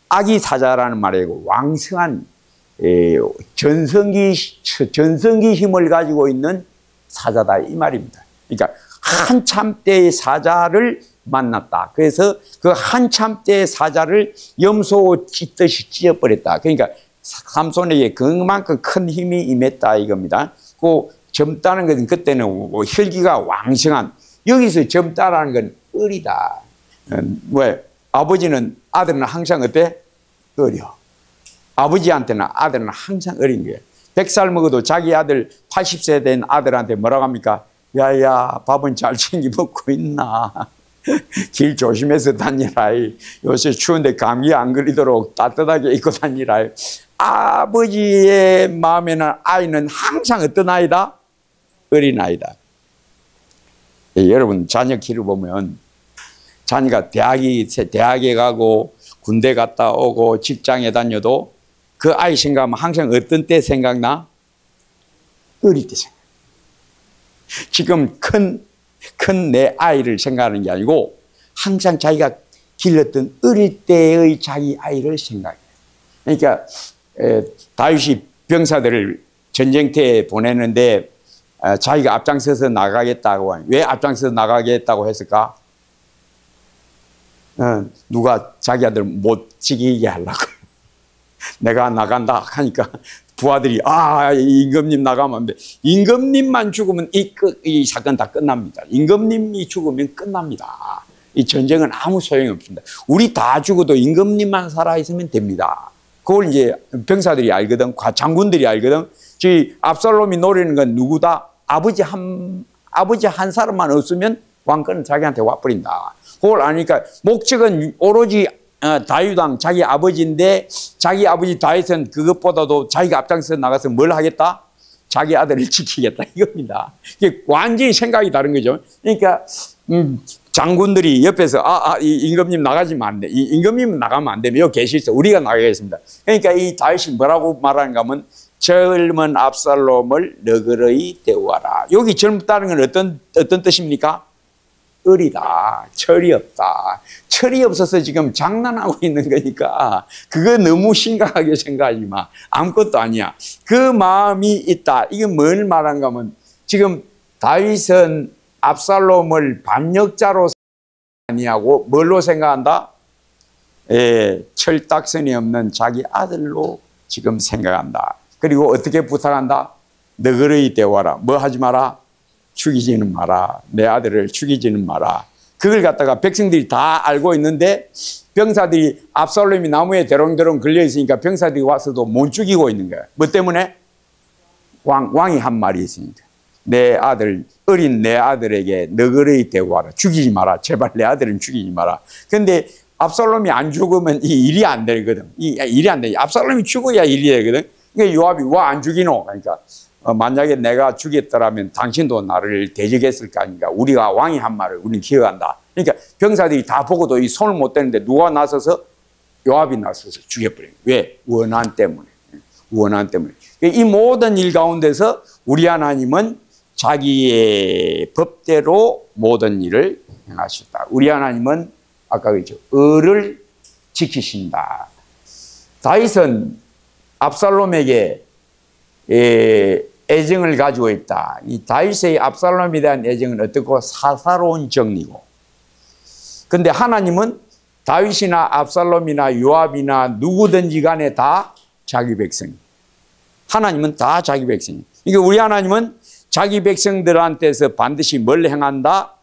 아기 사자라는 말이고 왕성한 전성기 힘을 가지고 있는 사자다 이 말입니다. 그러니까 한참 때의 사자를 만났다. 그래서 그 한참 때의 사자를 염소 찢듯이 찢어버렸다. 그러니까 삼손에게 그만큼 큰 힘이 임했다 이겁니다. 그 젊다는 것은 그때는 혈기가 왕성한, 여기서 젊다라는 건 어리다. 왜? 아버지는 아들은 항상 어때? 어려. 아버지한테는 아들은 항상 어린 거예요. 100살 먹어도 자기 아들 80세 된 아들한테 뭐라고 합니까? 야야 밥은 잘 챙겨 먹고 있나? 길 조심해서 다니라. 요새 추운데 감기 안 걸리도록 따뜻하게 입고 다니라. 아버지의 마음에는 아이는 항상 어떤 아이다? 어린 아이다. 여러분 자녀 키를 보면 자녀가 대학에 가고 군대 갔다 오고 직장에 다녀도 그 아이 생각하면 항상 어떤 때 생각나? 어릴 때 생각. 지금 큰 내 아이를 생각하는 게 아니고 항상 자기가 길렀던 어릴 때의 자기 아이를 생각해요. 그러니까 다윗이 병사들을 전쟁터에 보내는데 자기가 앞장서서 나가겠다고. 왜 앞장서서 나가겠다고 했을까? 누가 자기 아들 못 죽이게 하려고. 내가 나간다 하니까 부하들이 임금님 나가면 안 돼. 임금님만 죽으면 이 사건 다 끝납니다. 임금님이 죽으면 끝납니다. 이 전쟁은 아무 소용이 없습니다. 우리 다 죽어도 임금님만 살아있으면 됩니다. 그걸 이제 병사들이 알거든. 장군들이 알거든. 지 압살롬이 노리는 건 누구다? 아버지 한 사람만 없으면 왕권은 자기한테 와버린다. 그걸 아니까 목적은 오로지 다윗왕 자기 아버지인데 자기 아버지 다윗은 그것보다도 자기가 앞장서 나가서 뭘 하겠다? 자기 아들을 지키겠다 이겁니다. 이게 완전히 생각이 다른 거죠. 그러니까 장군들이 옆에서 이 임금님 나가지면 안 돼. 이 임금님은 나가면 안 되면 여기 계시죠. 우리가 나가겠습니다. 그러니까 이 다윗이 뭐라고 말하는가 하면 젊은 압살롬을 너그러이 대우하라. 여기 젊다는 건 어떤 뜻입니까? 어리다. 철이 없다. 철이 없어서 지금 장난하고 있는 거니까 그거 너무 심각하게 생각하지 마. 아무것도 아니야. 그 마음이 있다. 이게 뭘 말하는가 하면 지금 다윗은 압살롬을 반역자로 아니하고 뭘로 생각한다? 철딱선이 없는 자기 아들로 지금 생각한다. 그리고 어떻게 부탁한다? 너그러이 대화라. 뭐 하지 마라? 죽이지는 마라. 내 아들을 죽이지는 마라. 그걸 갖다가 백성들이 다 알고 있는데 병사들이 압살롬이 나무에 대롱대롱 걸려 있으니까 병사들이 와서도 못 죽이고 있는 거야. 뭐 때문에? 왕이 한 말이 있으니까. 내 아들, 어린 내 아들에게 너그러이 대우하라. 죽이지 마라. 제발 내 아들은 죽이지 마라. 근데 압살롬이 안 죽으면 이 일이 안 되거든. 일이 안 돼. 압살롬이 죽어야 일이 되거든. 그러니까 요압이 와 안 죽이노? 그러니까 만약에 내가 죽였더라면 당신도 나를 대적했을 거 아닌가. 우리가 왕이 한 말을 우리는 기억한다. 그러니까 병사들이 다 보고도 이 손을 못 대는데 누가 나서서? 요압이 나서서 죽여버려요. 왜? 원한 때문에. 원한 때문에. 이 모든 일 가운데서 우리 하나님은 자기의 법대로 모든 일을 행하셨다. 우리 하나님은 아까 그랬죠. 의를 지키신다. 다윗은 압살롬에게 애정을 가지고 있다. 이 다윗의 압살롬에 대한 애정은 어떻고? 사사로운 정리고. 근데 하나님은 다윗이나 압살롬이나 요압이나 누구든지 간에 다 자기 백성이. 하나님은 다 자기 백성이. 그러니까 우리 하나님은 자기 백성들한테서 반드시 뭘 행한다?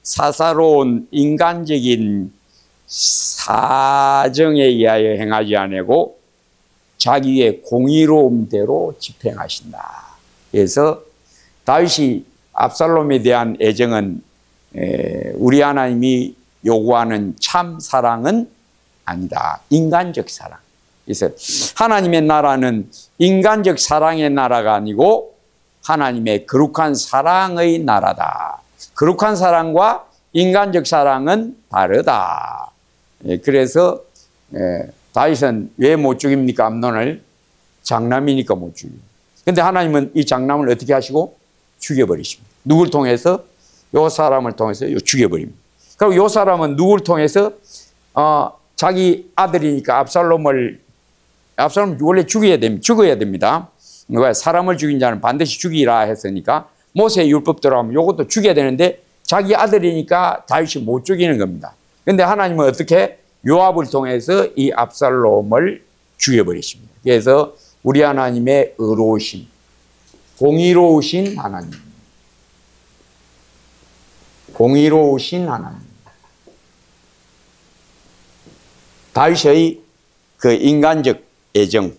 사사로운 인간적인 사정에 의하여 행하지 아니고 자기의 공의로움대로 집행하신다. 그래서 다윗이 압살롬에 대한 애정은 우리 하나님이 요구하는 참 사랑은 아니다. 인간적 사랑. 그래서 하나님의 나라는 인간적 사랑의 나라가 아니고 하나님의 거룩한 사랑의 나라다. 거룩한 사랑과 인간적 사랑은 다르다. 그래서 다윗은 왜 못 죽입니까? 암논을? 장남이니까 못 죽여요. 근데 하나님은 이 장남을 어떻게 하시고? 죽여버리십니다. 누굴 통해서? 요 사람을 통해서 죽여버립니다. 그리고 요 사람은 누굴 통해서? 자기 아들이니까 압살롬을 원래 죽여야 됩니다. 왜? 사람을 죽인 자는 반드시 죽이라 했으니까 모세의 율법대로 하면 이것도 죽여야 되는데 자기 아들이니까 다윗이 못 죽이는 겁니다. 그런데 하나님은 어떻게? 요압을 통해서 이 압살롬을 죽여버리십니다. 그래서 우리 하나님의 의로우심, 공의로우신 하나님, 공의로우신 하나님. 다윗의 그 인간적 애정,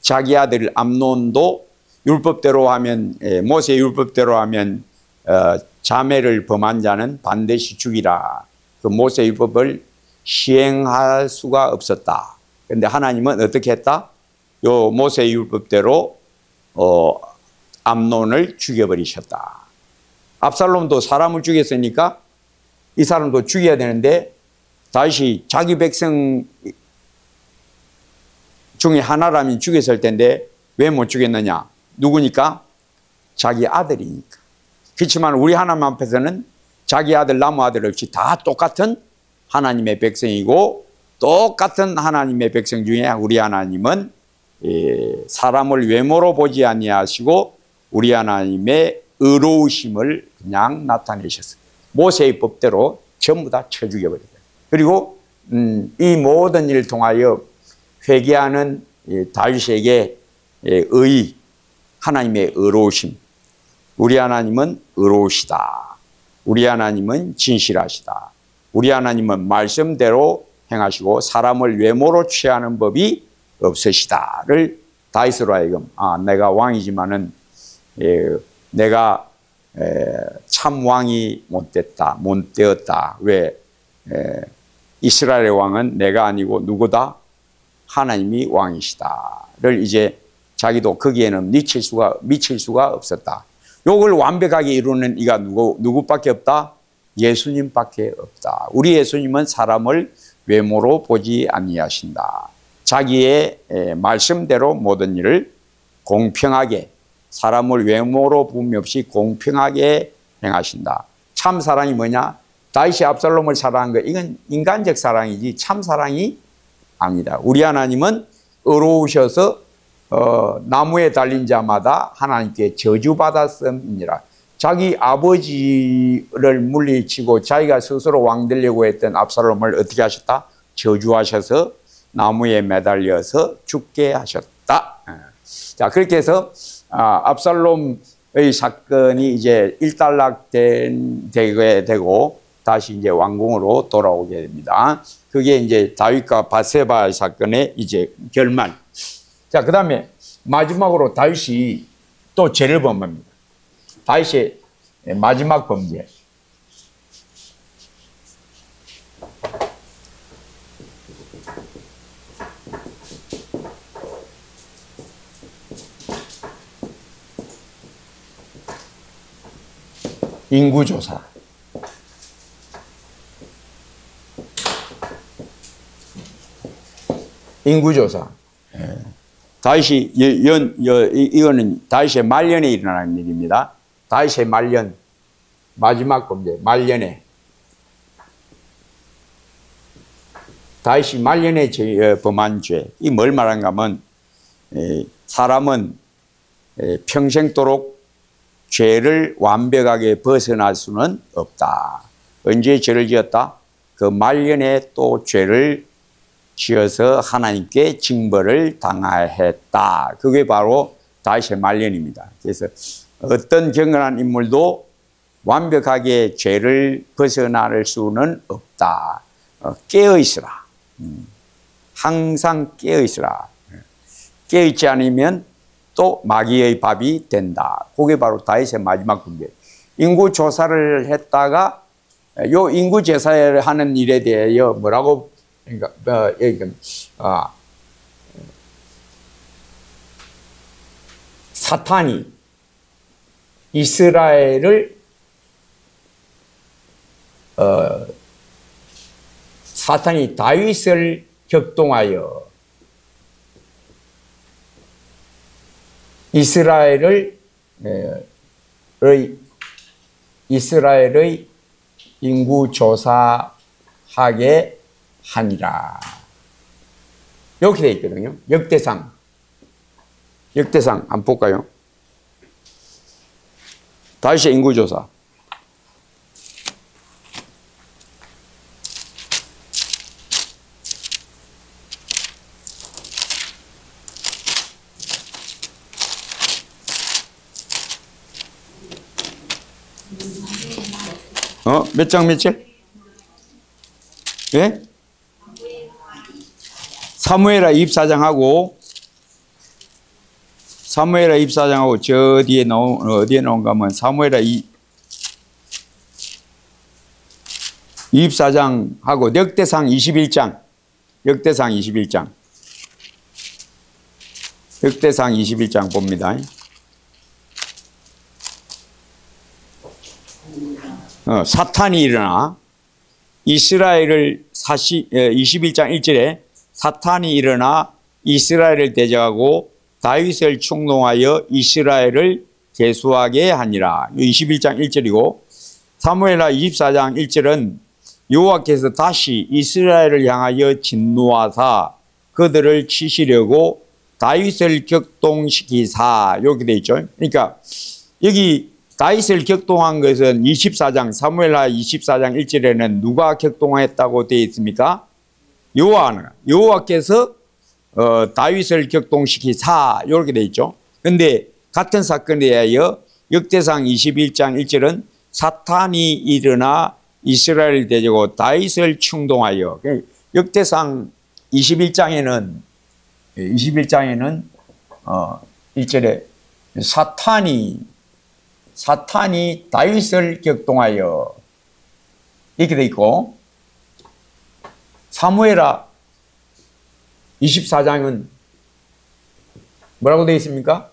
자기 아들 암논도 율법대로 하면, 모세의 율법대로 하면 자매를 범한 자는 반드시 죽이라. 그 모세의 율법을 시행할 수가 없었다. 그런데 하나님은 어떻게 했다? 요 모세의 율법대로 암논을 죽여버리셨다. 압살롬도 사람을 죽였으니까 이 사람도 죽여야 되는데 다윗이 자기 백성 중에 하나라면 죽였을 텐데 왜 못 죽였느냐? 누구니까? 자기 아들이니까. 그렇지만 우리 하나님 앞에서는 자기 아들 나무 아들 없이 다 똑같은 하나님의 백성이고 똑같은 하나님의 백성 중에 우리 하나님은 사람을 외모로 보지 아니하시고 우리 하나님의 의로우심을 그냥 나타내셨어요. 모세의 법대로 전부 다 쳐 죽여버렸어요. 그리고 이 모든 일을 통하여 회개하는 다윗에게 하나님의 의로우심. 우리 하나님은 의로우시다. 우리 하나님은 진실하시다. 우리 하나님은 말씀대로 행하시고 사람을 외모로 취하는 법이 없으시다를 다윗으로 하여금 내가 왕이지만은 내가 참 왕이 못 되었다. 왜? 이스라엘의 왕은 내가 아니고 누구다? 하나님이 왕이시다를 이제 자기도 거기에는 미칠 수가 없었다. 요걸 완벽하게 이루는 이가 누구밖에 없다? 예수님밖에 없다. 우리 예수님은 사람을 외모로 보지 아니하신다. 자기의 말씀대로 모든 일을 공평하게 사람을 외모로 붐이 없이 공평하게 행하신다. 참 사랑이 뭐냐? 다윗이 압살롬을 사랑한 거 이건 인간적 사랑이지 참 사랑이 아니다. 우리 하나님은 의로우셔서 나무에 달린 자마다 하나님께 저주받았음이니라. 자기 아버지를 물리치고 자기가 스스로 왕 되려고 했던 압살롬을 어떻게 하셨다? 저주하셔서 나무에 매달려서 죽게 하셨다. 자, 그렇게 해서 압살롬의 사건이 이제 되게 되고 다시 이제 왕궁으로 돌아오게 됩니다. 그게 이제 다윗과 바세바의 사건의 이제 결말. 자, 그 다음에 마지막으로 다윗이 또 죄를 범합니다. 다윗의 마지막 범죄. 인구조사. 인구조사. 다윗이 이거는 다윗의 말년에 일어나는 일입니다. 다윗의 말년, 마지막 범죄, 말년에. 다윗이 말년에 범한 죄. 이 뭘 말하는가 하면 사람은 평생도록 죄를 완벽하게 벗어날 수는 없다. 언제 죄를 지었다? 그 말년에 또 죄를 지어서 하나님께 징벌을 당하였다. 그게 바로 다윗의 말년입니다. 그래서 어떤 경건한 인물도 완벽하게 죄를 벗어날 수는 없다. 깨어있으라. 항상 깨어있으라. 깨어있지 않으면 또 마귀의 밥이 된다. 그게 바로 다윗의 마지막 범죄. 인구조사를 했다가 요 인구조사를 하는 일에 대하여 뭐라고 사탄이 이스라엘을 사탄이 다윗을 격동하여 이스라엘의 인구조사하게 하니라. 이렇게 되어 있거든요. 역대상 한번 볼까요? 다윗의 인구조사. 몇 장 며칠? 예? 사무엘하 24장하고 저 뒤에 어디에 나온가 하면 사무엘하 24장하고 역대상 21장. 역대상 21장 봅니다. 사탄이 일어나 이스라엘을 21장 1절에 사탄이 일어나 이스라엘을 대적하고 다윗을 충동하여 이스라엘을 계수하게 하니라. 21장 1절이고 사무엘하 24장 1절은 여호와께서 다시 이스라엘을 향하여 진노하사 그들을 치시려고 다윗을 격동시키사. 이렇게 돼 있죠. 그러니까 여기 다윗을 격동한 것은 24장 사무엘하 24장 1절에는 누가 격동했다고 되어 있습니까? 여호와께서 다윗을 격동시키사 이렇게 되어 있죠. 그런데 같은 사건에 대하여 역대상 21장 1절은 사탄이 일어나 이스라엘을 대적하고 다윗을 충동하여. 역대상 21장에는 1절에 사탄이 다윗을 격동하여 이렇게 돼 있고 사무엘하 24장은 뭐라고 되어 있습니까?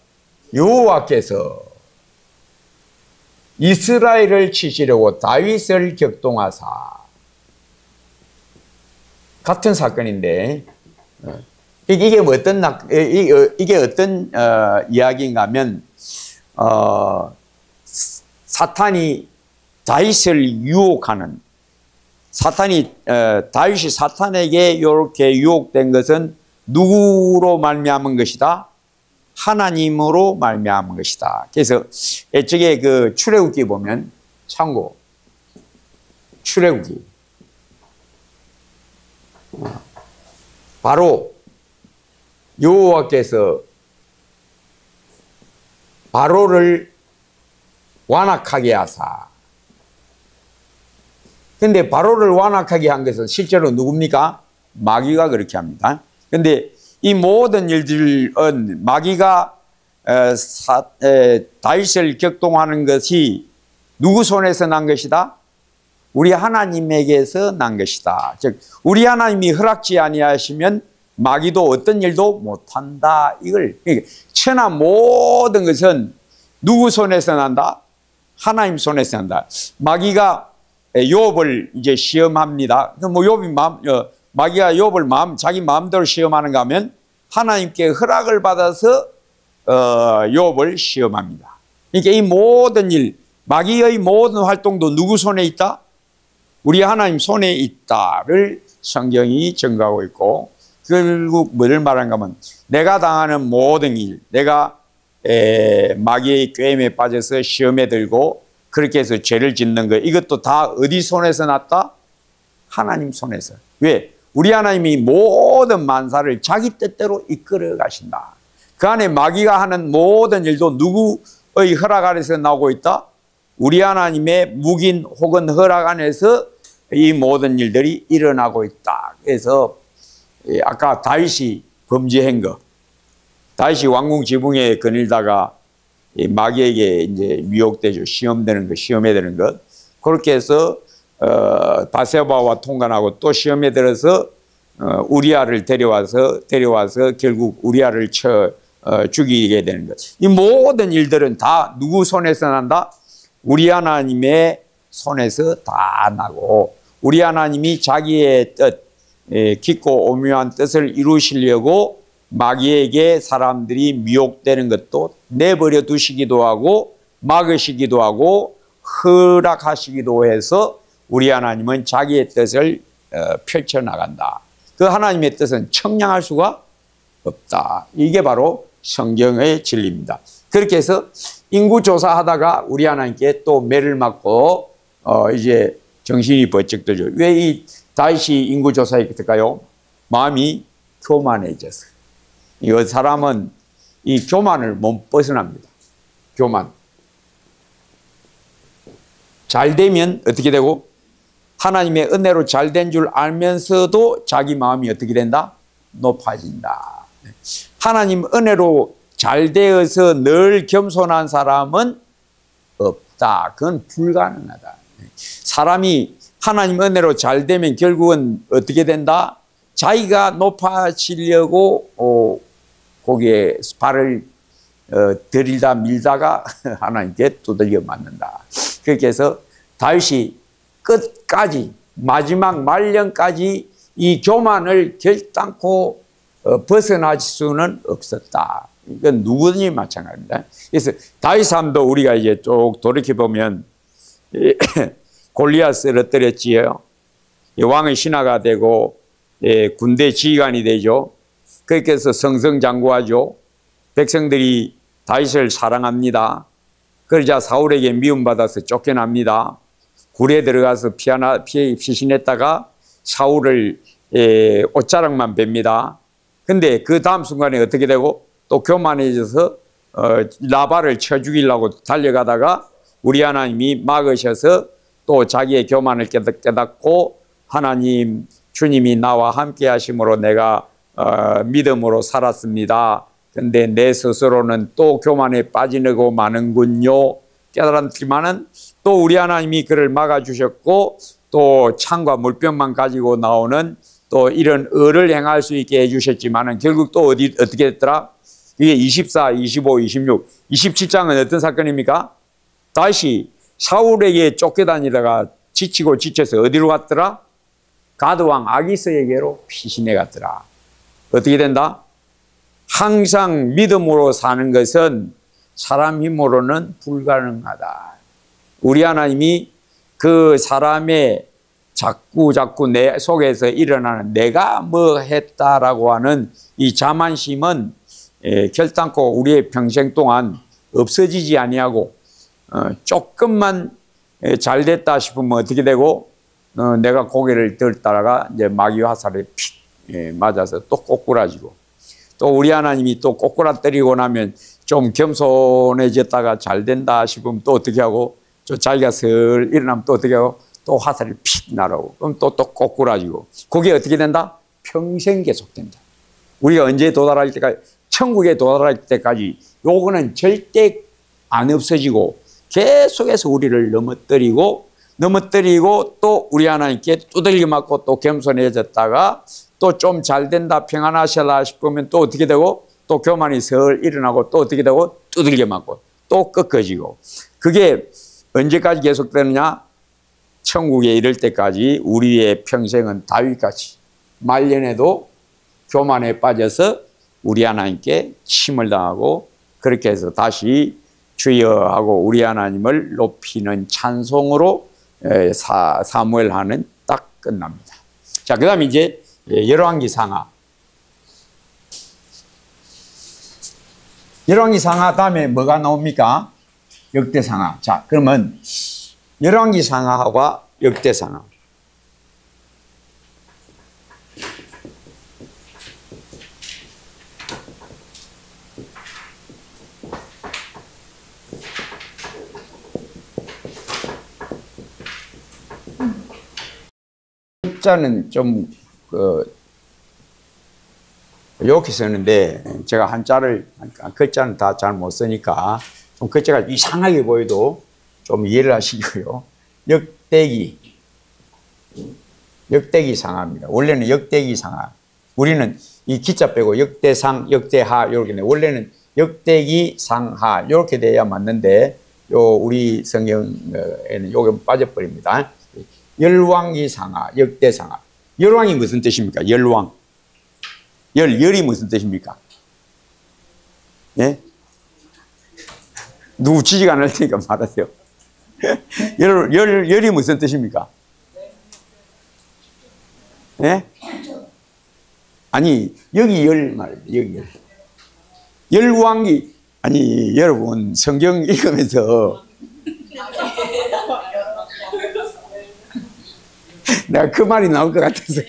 여호와께서 이스라엘을 치시려고 다윗을 격동하사. 같은 사건인데 이게 어떤 이야기인가 하면 사탄이 다윗을 유혹하는 다윗이 사탄에게 이렇게 유혹된 것은 누구로 말미암은 것이다? 하나님으로 말미암은 것이다. 그래서 애초에 그 출애굽기 보면 참고 출애굽기 바로 여호와께서 바로를 완악하게 하사. 근데 바로를 완악하게 한 것은 실제로 누굽니까? 마귀가 그렇게 합니다. 근데 이 모든 일들은 마귀가 다윗을 격동하는 것이 누구 손에서 난 것이다? 우리 하나님에게서 난 것이다. 즉 우리 하나님이 허락지 아니하시면 마귀도 어떤 일도 못한다. 이걸 천하 모든 것은 누구 손에서 난다? 하나님 손에서 난다. 마귀가 욥을 이제 시험합니다. 뭐 마귀가 욥을 자기 마음대로 시험하는가 하면 하나님께 허락을 받아서 욥을 시험합니다. 그러니까 이 모든 일, 마귀의 모든 활동도 누구 손에 있다? 우리 하나님 손에 있다를 성경이 증거하고 있고, 결국 뭐를 말하는가 하면 내가 당하는 모든 일, 내가 마귀의 꾀임에 빠져서 시험에 들고 그렇게 해서 죄를 짓는 것, 이것도 다 어디 손에서 났다? 하나님 손에서. 왜? 우리 하나님이 모든 만사를 자기 뜻대로 이끌어 가신다. 그 안에 마귀가 하는 모든 일도 누구의 허락 아래서 나오고 있다? 우리 하나님의 묵인 혹은 허락 안에서 이 모든 일들이 일어나고 있다. 그래서 아까 다윗이 범죄한 거, 다윗이 왕궁 지붕에 거닐다가 마귀에게 이제 미혹되죠. 시험되는 것, 시험에 드는 것. 그렇게 해서 바세바와 통관하고 또 시험에 들어서 우리아를 데려와서 결국 우리아를 죽이게 되는 것. 이 모든 일들은 다 누구 손에서 난다? 우리 하나님의 손에서 다 나고, 우리 하나님이 자기의 뜻, 깊고 오묘한 뜻을 이루시려고 마귀에게 사람들이 미혹되는 것도 내버려 두시기도 하고 막으시기도 하고 허락하시기도 해서 우리 하나님은 자기의 뜻을 펼쳐나간다. 그 하나님의 뜻은 청량할 수가 없다. 이게 바로 성경의 진리입니다. 그렇게 해서 인구조사하다가 우리 하나님께 또 매를 맞고 이제 정신이 번쩍 들죠. 왜 이 다윗이 인구조사했을까요? 마음이 교만해져서. 이 사람은 이 교만을 못 벗어납니다. 교만. 잘 되면 어떻게 되고? 하나님의 은혜로 잘 된 줄 알면서도 자기 마음이 어떻게 된다? 높아진다. 하나님 은혜로 잘 되어서 늘 겸손한 사람은 없다. 그건 불가능하다. 사람이 하나님 은혜로 잘 되면 결국은 어떻게 된다? 자기가 높아지려고 거기에 발을 들이다 밀다가 하나님께 두들겨 맞는다. 그렇게 해서 다윗이 끝까지 마지막 말년까지 이 교만을 결단코 벗어날 수는 없었다. 이건 누구든지 마찬가지입니다. 그래서 다윗 삶도 우리가 이제 쭉 돌이켜 보면 골리앗을 쓰러뜨렸지요. 왕의 신하가 되고 군대 지휘관이 되죠. 그렇게 해서 성성장구하죠. 백성들이 다윗을 사랑합니다. 그러자 사울에게 미움받아서 쫓겨납니다. 굴에 들어가서 피신했다가 사울을 옷자락만 뵙니다. 근데 그 다음 순간에 어떻게 되고 또 교만해져서 나발을 쳐 죽이려고 달려가다가 우리 하나님이 막으셔서 또 자기의 교만을 깨닫고 하나님 주님이 나와 함께 하심으로 내가 믿음으로 살았습니다. 근데 내 스스로는 또 교만에 빠지려고 마는군요. 깨달았지만은 또 우리 하나님이 그를 막아주셨고 또 창과 물병만 가지고 나오는 또 이런 의를 행할 수 있게 해주셨지만은 결국 또 어떻게 됐더라? 이게 24, 25, 26, 27장은 어떤 사건입니까? 다시 사울에게 쫓겨다니다가 지치고 지쳐서 어디로 갔더라? 가드왕 아기스에게로 피신해 갔더라. 어떻게 된다? 항상 믿음으로 사는 것은 사람 힘으로는 불가능하다. 우리 하나님이 그 사람의 자꾸 내 속에서 일어나는 내가 뭐 했다라고 하는 이 자만심은 결단코 우리의 평생 동안 없어지지 아니하고 조금만 잘 됐다 싶으면 어떻게 되고 내가 고개를 들다가 이제 마귀 화살에 픽 맞아서 또 꼬꾸라지고 또 우리 하나님이 또 꼬꾸라뜨리고 나면 좀 겸손해졌다가 잘 된다 싶으면 또 어떻게 하고, 또 자기가 슬 일어나면 또 어떻게 하고, 또 화살이 픽 날아오고, 그럼 또 꼬꾸라지고. 그게 어떻게 된다? 평생 계속된다. 우리가 언제 도달할 때까지, 천국에 도달할 때까지 요거는 절대 안 없어지고 계속해서 우리를 넘어뜨리고 또 우리 하나님께 두들겨 맞고 또 겸손해졌다가 또 좀 잘 된다, 평안하셔라 싶으면 또 어떻게 되고, 또 교만이 슬 일어나고 또 어떻게 되고, 두들겨 맞고 또 꺾어지고. 그게 언제까지 계속되느냐? 천국에 이를 때까지 우리의 평생은 다윗같이 말년에도 교만에 빠져서 우리 하나님께 침을 당하고, 그렇게 해서 다시 주여 하고 우리 하나님을 높이는 찬송으로 사무엘하는 딱 끝납니다. 자, 그 다음에 이제 열왕기 상하. 열왕기 상하 다음에 뭐가 나옵니까? 역대 상하. 자, 그러면 열왕기 상하와 역대 상하. 글자는 좀 이렇게 쓰는데 제가 한자를 글자는 다 잘 못 쓰니까 좀 글자가 이상하게 보여도 좀 이해를 하시고요. 역대기 상하입니다. 원래는 역대기 상하. 우리는 이 기자 빼고 역대상, 역대하 이렇게 돼. 원래는 역대기 상하 이렇게 돼야 맞는데 요 우리 성경에는 요게 빠져버립니다. 열왕기 상하, 역대 상하. 열왕이 무슨 뜻입니까? 열왕. 열이 무슨 뜻입니까? 예? 누구 지지가 않을 테니까 말하세요. 열이 무슨 뜻입니까? 예? 아니, 여기 열 말이에요. 여기 열. 열왕이, 아니, 여러분, 성경 읽으면서 내가 그 말이 나올 것 같아서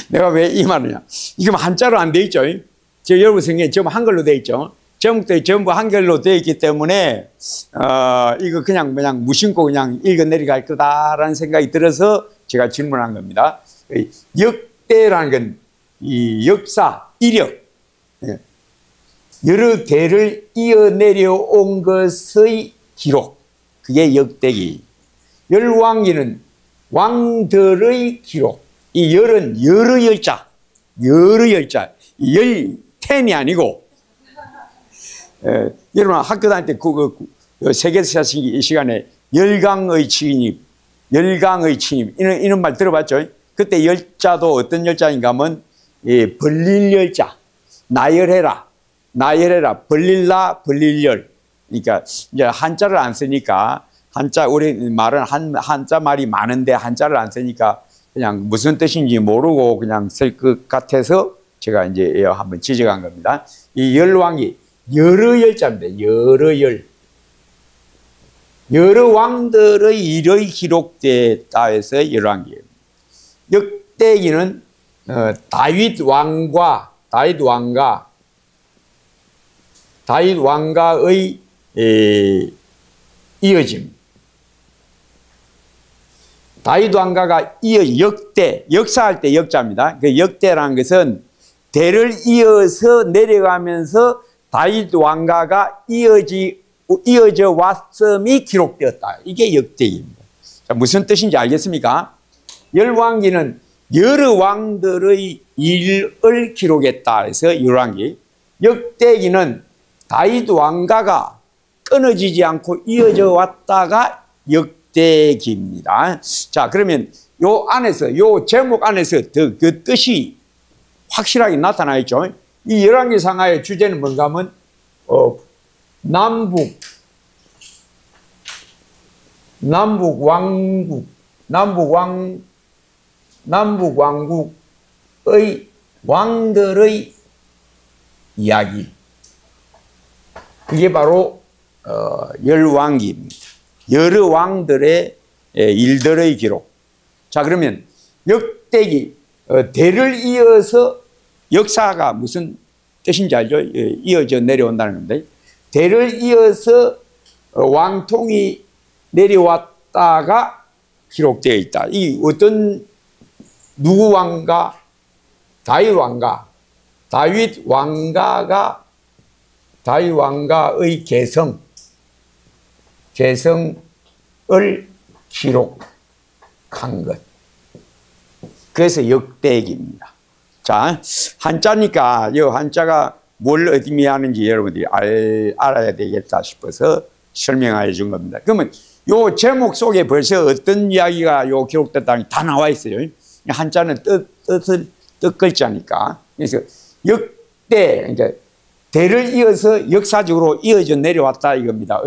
내가 왜 이 말이냐. 이거 한자로 안 돼 있죠. 여러분 성경에 전부 한글로 돼 있죠. 제목들이 전부 한글로 돼 있기 때문에 이거 그냥 무심코 그냥 읽어 내려갈 거다라는 생각이 들어서 제가 질문한 겁니다. 역대라는 건 이 역사, 이력, 여러 대를 이어 내려온 것의 기록, 그게 역대기. 열왕기는 왕들의 기록. 이 열은 여러 열자, 열텐이 아니고, 여러분 학교 다닐 때 세계사 시간에 열강의 침입, 이런 말 들어봤죠? 그때 열자도 어떤 열자인가 하면 벌릴 열자, 나열해라, 벌릴라, 벌릴열. 그러니까 이제 한자를 안 쓰니까 우리 말은 한자 말이 많은데 한자를 안 쓰니까 그냥 무슨 뜻인지 모르고 그냥 쓸 것 같아서 제가 이제 한번 지적한 겁니다. 이 열왕이 여러 열자입니다. 여러 왕들의 일의 기록됐다 해서 열왕기예요. 역대기는 다윗 왕가의 이어짐. 다윗 왕가가 역사할 때 역자입니다. 그 역대라는 것은 대를 이어서 내려가면서 다윗 왕가가 이어져 왔음이 기록되었다. 이게 역대기입니다. 자, 무슨 뜻인지 알겠습니까? 열왕기는 여러 왕들의 일을 기록했다 해서 열왕기. 역대기는 다윗 왕가가 끊어지지 않고 이어져 왔다가 역대기입니다. 자, 그러면 요 안에서, 요 제목 안에서 그 뜻이 확실하게 나타나 있죠. 이 열왕기 상하의 주제는 뭔가 하면 남북 왕국의 왕들의 이야기. 그게 바로 열왕기입니다. 여러 왕들의 일들의 기록. 자, 그러면 역대기, 대를 이어서 역사가 무슨 뜻인지 알죠? 이어져 내려온다는 건데, 대를 이어서 왕통이 내려왔다가 기록되어 있다. 이 어떤 누구 왕가? 다윗 왕가. 다윗 왕가의 개성을 기록한 것. 그래서 역대기입니다. 자, 한자니까 이 한자가 뭘 의미하는지 여러분들이 알아야 되겠다 싶어서 설명해 준 겁니다. 그러면 요 제목 속에 벌써 어떤 이야기가 요 기록됐다는 게 다 나와 있어요. 한자는 뜻 글자니까. 그래서 역대, 그러니까 대를 이어서 역사적으로 이어져 내려왔다 이겁니다.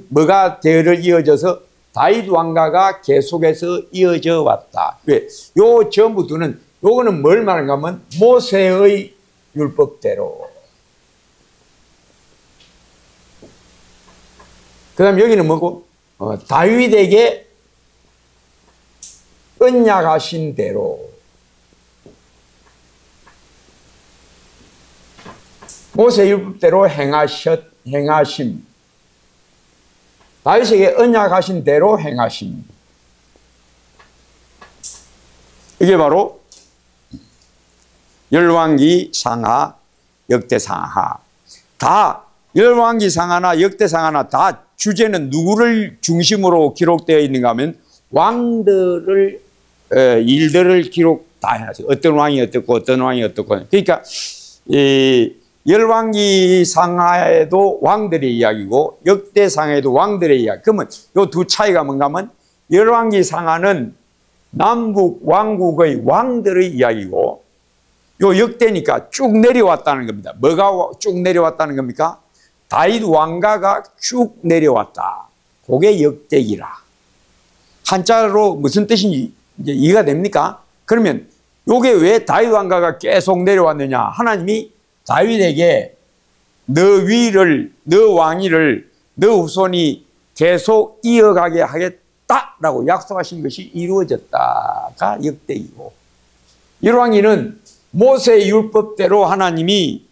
뭐가 대를 이어져서 다윗 왕가가 계속해서 이어져 왔다. 왜? 요 전부터는 요거는 뭘 말하는가 하면 모세의 율법대로. 그 다음 여기는 뭐고? 다윗에게 언약하신 대로. 모세 율법대로 행하심. 다윗에게 언약하신 대로 행하심. 이게 바로 열왕기 상하, 역대상하. 다 열왕기 상하나 역대상하나 다 주제는 누구를 중심으로 기록되어 있는가 하면 왕들을 일들을 기록 다 해놨어요. 어떤 왕이 어떻고 어떤 왕이 어떻고. 그러니까 이 열왕기 상하에도 왕들의 이야기고 역대상하에도 왕들의 이야기. 그러면 이 두 차이가 뭔가 하면 열왕기 상하는 남북 왕국의 왕들의 이야기고 요 역대니까 쭉 내려왔다는 겁니다. 뭐가 쭉 내려왔다는 겁니까? 다윗 왕가가 쭉 내려왔다. 그게 역대기라. 한자로 무슨 뜻인지 이제 이해가 됩니까? 그러면 요게 왜 다윗 왕가가 계속 내려왔느냐? 하나님이 다윗에게 너 왕위를 너 후손이 계속 이어가게 하겠다라고 약속하신 것이 이루어졌다가 역대기고, 열왕기는 모세 율법대로 하나님이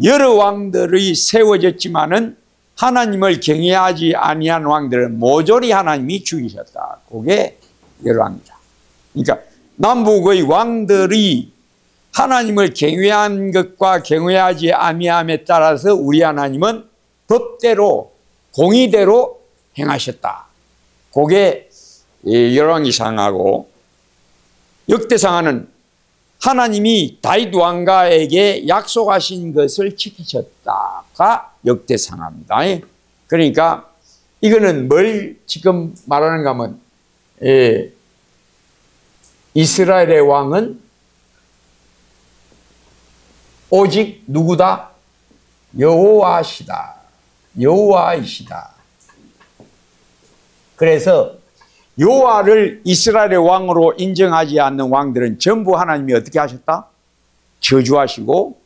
여러 왕들이 세워졌지만은 하나님을 경외하지 아니한 왕들은 모조리 하나님이 죽이셨다. 그게 열왕기다. 그러니까 남북의 왕들이 하나님을 경외한 것과 경외하지 아니함에 따라서 우리 하나님은 법대로 공의대로 행하셨다. 그게 열왕기상하고, 역대상하는 하나님이 다윗 왕가에게 약속하신 것을 지키셨다가 역대상합니다. 그러니까 이거는 뭘 지금 말하는가 하면 이스라엘의 왕은 오직 누구다? 여호와시다. 여호와이시다. 그래서 여호와를 이스라엘의 왕으로 인정하지 않는 왕들은 전부 하나님이 어떻게 하셨다? 저주하시고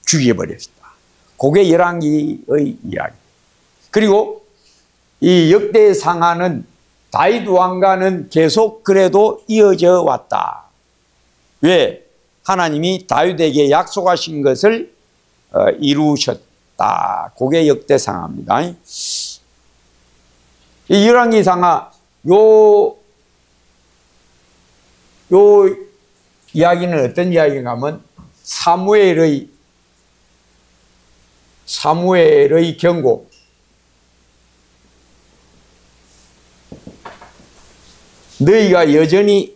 죽여버렸다. 그게 열왕기의 이야기. 그리고 이 역대상하는 다윗 왕가는 계속 그래도 이어져 왔다. 왜? 하나님이 다윗에게 약속하신 것을 이루셨다. 그게 역대상하입니다. 이 열왕기상하 요 이야기는 어떤 이야기인가 하면 사무엘의 경고. 너희가 여전히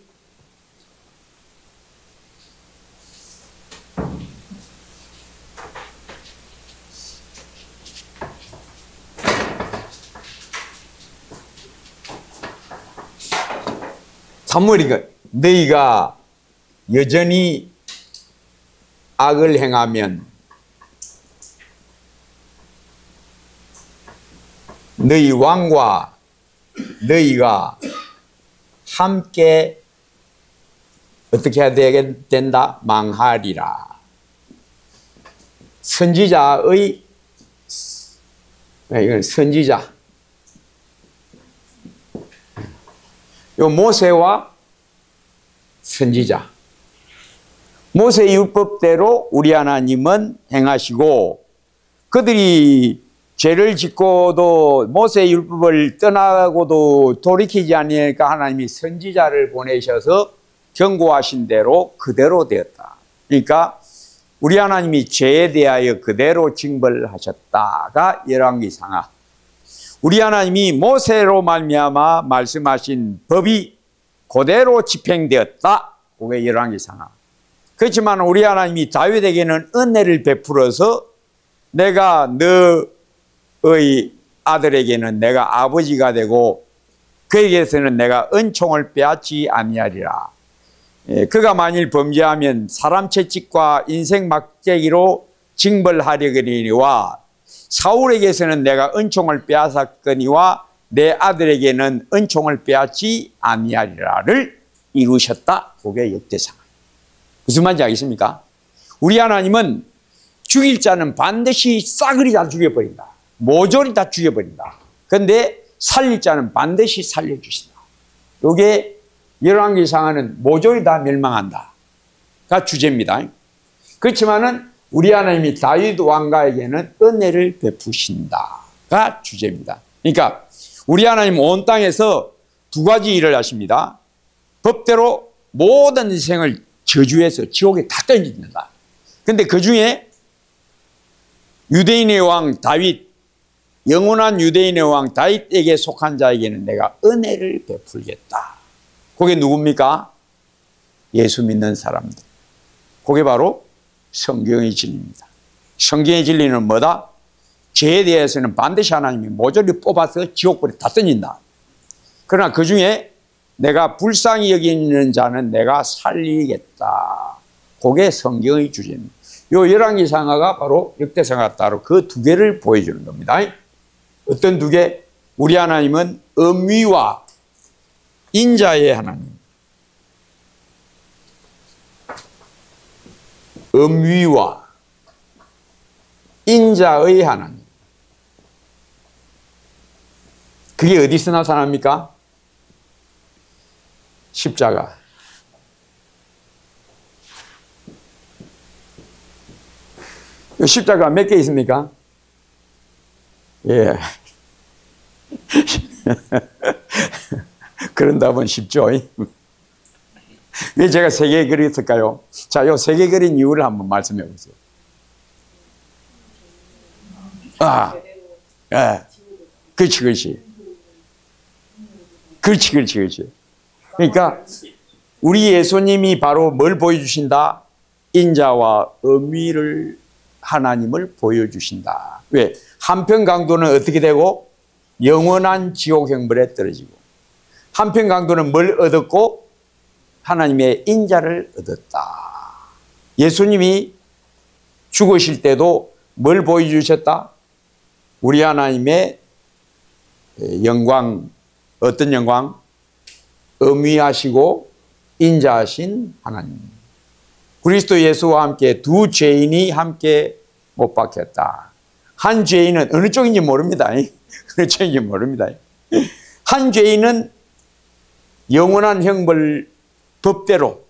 사무엘이가 너희가 여전히 악을 행하면 너희 왕과 너희가 함께 어떻게 해야 된다? 망하리라. 선지자의 이건 선지자. 요 모세와 선지자. 모세 율법대로 우리 하나님은 행하시고, 그들이 죄를 짓고도 모세 율법을 떠나고도 돌이키지 않으니까 하나님이 선지자를 보내셔서 경고하신 대로 그대로 되었다. 그러니까 우리 하나님이 죄에 대하여 그대로 징벌하셨다가 열왕기상하. 우리 하나님이 모세로 말미암아 말씀하신 법이 그대로 집행되었다. 그게 열왕기상하. 그렇지만 우리 하나님이 다윗에게는 은혜를 베풀어서 내가 너의 아들에게는 내가 아버지가 되고 그에게서는 내가 은총을 빼앗지 아니하리라. 그가 만일 범죄하면 사람 채찍과 인생 막대기로 징벌하려거니와 사울에게서는 내가 은총을 빼앗았거니와 내 아들에게는 은총을 빼앗지 아니하리라를 이루셨다. 그게 역대상. 무슨 말인지 알겠습니까? 우리 하나님은 죽일 자는 반드시 싸그리 다 죽여버린다. 모조리 다 죽여버린다. 그런데 살릴 자는 반드시 살려주신다. 이게 열왕기상하는 모조리 다 멸망한다가 주제입니다. 그렇지만은 우리 하나님이 다윗 왕가에게는 은혜를 베푸신다가 주제입니다. 그러니까 우리 하나님 온 땅에서 두 가지 일을 하십니다. 법대로 모든 인생을 저주해서 지옥에 다 던진다. 그런데 그 중에 유대인의 왕 다윗, 영원한 유대인의 왕 다윗에게 속한 자에게는 내가 은혜를 베풀겠다. 그게 누굽니까? 예수 믿는 사람들. 그게 바로 성경의 진리입니다. 성경의 진리는 뭐다? 죄에 대해서는 반드시 하나님이 모조리 뽑아서 지옥불에 다 던진다. 그러나 그 중에 내가 불쌍히 여기는 자는 내가 살리겠다. 그게 성경의 주제입니다. 요 열왕기상하가 바로 역대상하가 따로 그 두 개를 보여주는 겁니다. 어떤 두 개? 우리 하나님은 엄위와 인자의 하나님. 엄위와 인자의 하나님. 그게 어디서 나타납니까? 십자가. 십자가 몇 개 있습니까? 예. 그런다면 쉽죠. 왜 제가 세 개 그렸을까요? 자, 요 세 개 그린 이유를 한번 말씀해 보세요. 예. 그렇지. 그러니까 우리 예수님이 바로 뭘 보여주신다? 인자와 엄위를 하나님을 보여주신다. 왜? 한편 강도는 어떻게 되고? 영원한 지옥 형벌에 떨어지고, 한편 강도는 뭘 얻었고? 하나님의 인자를 얻었다. 예수님이 죽으실 때도 뭘 보여주셨다? 우리 하나님의 영광. 어떤 영광? 엄위하시고 인자하신 하나님. 그리스도 예수와 함께 두 죄인이 함께 못 박혔다. 한 죄인은 어느 쪽인지 모릅니다. 어느 쪽인지 모릅니다. 한 죄인은 영원한 형벌 법대로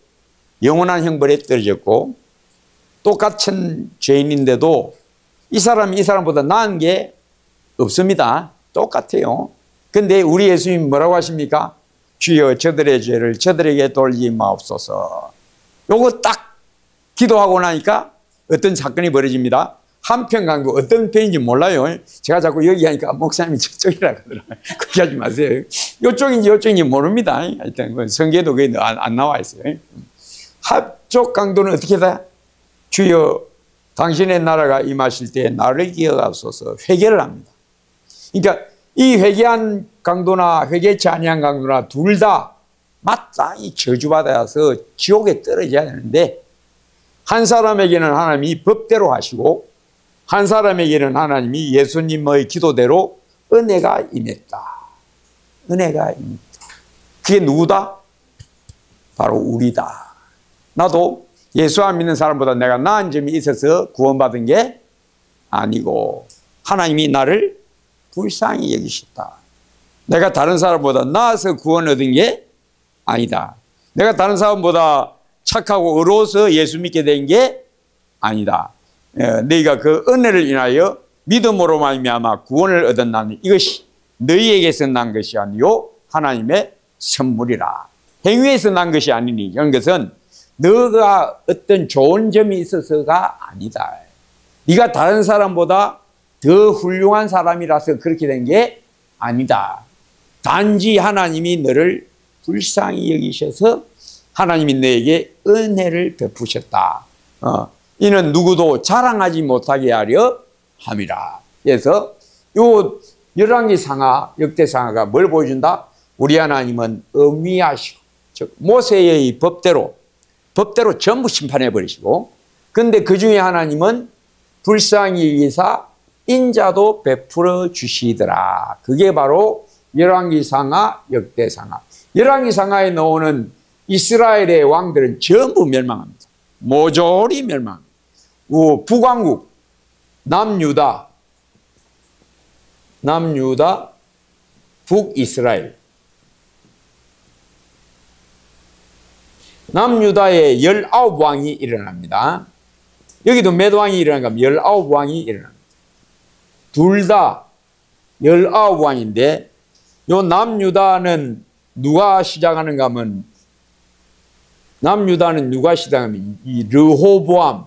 영원한 형벌에 떨어졌고, 똑같은 죄인인데도 이 사람이 이 사람보다 나은 게 없습니다. 똑같아요. 근데 우리 예수님이 뭐라고 하십니까? 주여 저들의 죄를 저들에게 돌리지 마옵소서. 요거 딱 기도하고 나니까 어떤 사건이 벌어집니다. 한편 강도 어떤 편인지 몰라요. 제가 자꾸 여기 하니까 목사님이 저쪽이라 그러더라고요. 그렇게 하지 마세요. 이쪽인지 모릅니다. 하여튼 성경에도 그게 안 나와 있어요. 한쪽 강도는 어떻게 돼? 주여 당신의 나라가 임하실 때 나를 기억하소서 회개를 합니다. 그러니까 이 회개한 강도나 회개치 아니한 강도나 둘 다 마땅히 저주받아서 지옥에 떨어져야 되는데, 한 사람에게는 하나님이 법대로 하시고 한 사람에게는 하나님이 예수님의 기도대로 은혜가 임했다. 은혜가 임했다. 그게 누구다? 바로 우리다. 나도 예수 안 믿는 사람보다 내가 나은 점이 있어서 구원받은 게 아니고 하나님이 나를 불쌍히 여기셨다. 내가 다른 사람보다 나아서 구원 얻은 게 아니다. 내가 다른 사람보다 착하고 의로워서 예수 믿게 된 게 아니다. 너희가 그 은혜를 인하여 믿음으로 말미암아 구원을 얻었나니 이것이 너희에게서 난 것이 아니요 하나님의 선물이라. 행위에서 난 것이 아니니 이런 것은 너가 어떤 좋은 점이 있어서가 아니다. 네가 다른 사람보다 더 훌륭한 사람이라서 그렇게 된 게 아니다. 단지 하나님이 너를 불쌍히 여기셔서 하나님이 너에게 은혜를 베푸셨다. 이는 누구도 자랑하지 못하게 하려 함이라. 그래서 요 열왕기 상하, 역대 상하가 뭘 보여준다? 우리 하나님은 엄위하시고, 즉 모세의 법대로 전부 심판해 버리시고, 근데 그 중에 하나님은 불쌍히 여기사 인자도 베풀어 주시더라. 그게 바로 열왕기 상하, 역대 상하. 열왕기 상하에 나오는 이스라엘의 왕들은 전부 멸망합니다. 모조리 멸망합니다. 북왕국, 남유다, 북이스라엘. 남유다에 19왕이 일어납니다. 여기도 몇 왕이 일어난가 하면 19왕이 일어납니다. 둘 다 19왕인데 요 남유다는 누가 시작하는가 하면 누가 시작하면 이 르호보암.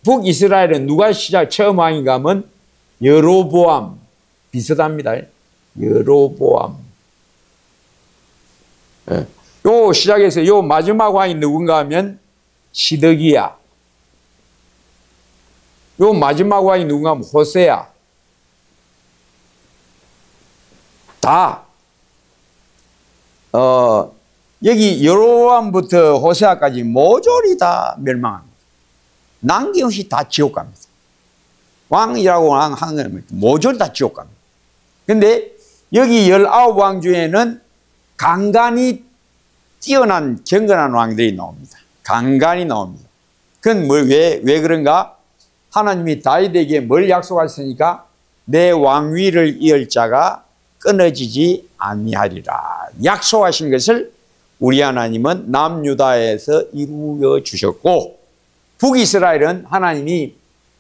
북이스라엘은 누가 처음 왕인가 하면 여로보암. 비슷합니다. 여로보암. 요 시작해서 요 마지막 왕이 누군가 하면 시드기야. 요 마지막 왕이 누군가 하면 호세야. 다 여기 여로보암부터 호세아까지 모조리 다 멸망합니다. 남김없이 다 지옥 갑니다. 왕이라고 하는 건 모조리 다 지옥 갑니다. 근데 여기 19왕 중에는 간간히 뛰어난 경건한 왕들이 나옵니다. 간간히 나옵니다. 그건 왜 그런가? 하나님이 다윗에게 뭘 약속하셨으니까 내 왕위를 이을 자가 끊어지지 아니하리라. 약속하신 것을 우리 하나님은 남유다에서 이루어 주셨고, 북이스라엘은 하나님이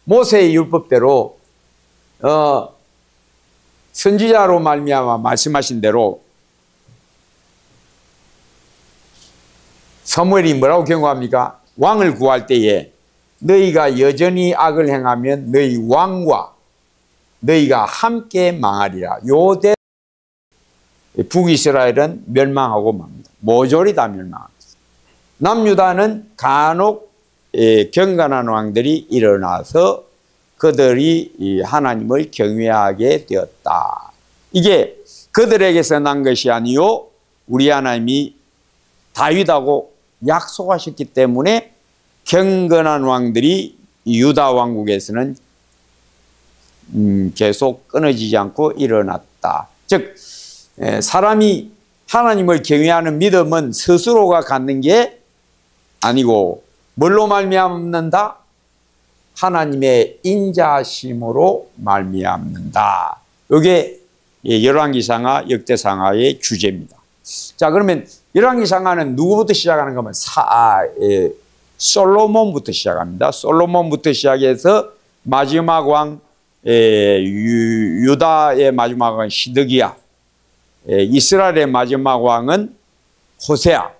모세의 율법대로 선지자로 말미암아 말씀하신 대로 사무엘이 뭐라고 경고합니까? 왕을 구할 때에 너희가 여전히 악을 행하면 너희 왕과 너희가 함께 망하리라. 요대 북이스라엘은 멸망하고 맙니다. 모조리 다 멸망합니다. 남유다는 간혹 경건한 왕들이 일어나서 그들이 하나님을 경외하게 되었다. 이게 그들에게서 난 것이 아니요 우리 하나님이 다윗하고 약속하셨기 때문에 경건한 왕들이 유다 왕국에서는 계속 끊어지지 않고 일어났다. 즉 사람이 하나님을 경외하는 믿음은 스스로가 갖는 게 아니고 뭘로 말미암는다? 하나님의 인자심으로 말미암는다. 이게 열왕기상하, 역대상하의 주제입니다. 자, 그러면 열왕기상하는 누구부터 시작하는 거면 솔로몬부터 시작합니다. 솔로몬부터 시작해서 마지막 왕 유다의 마지막 왕 시드기야, 이스라엘의 마지막 왕은 호세아.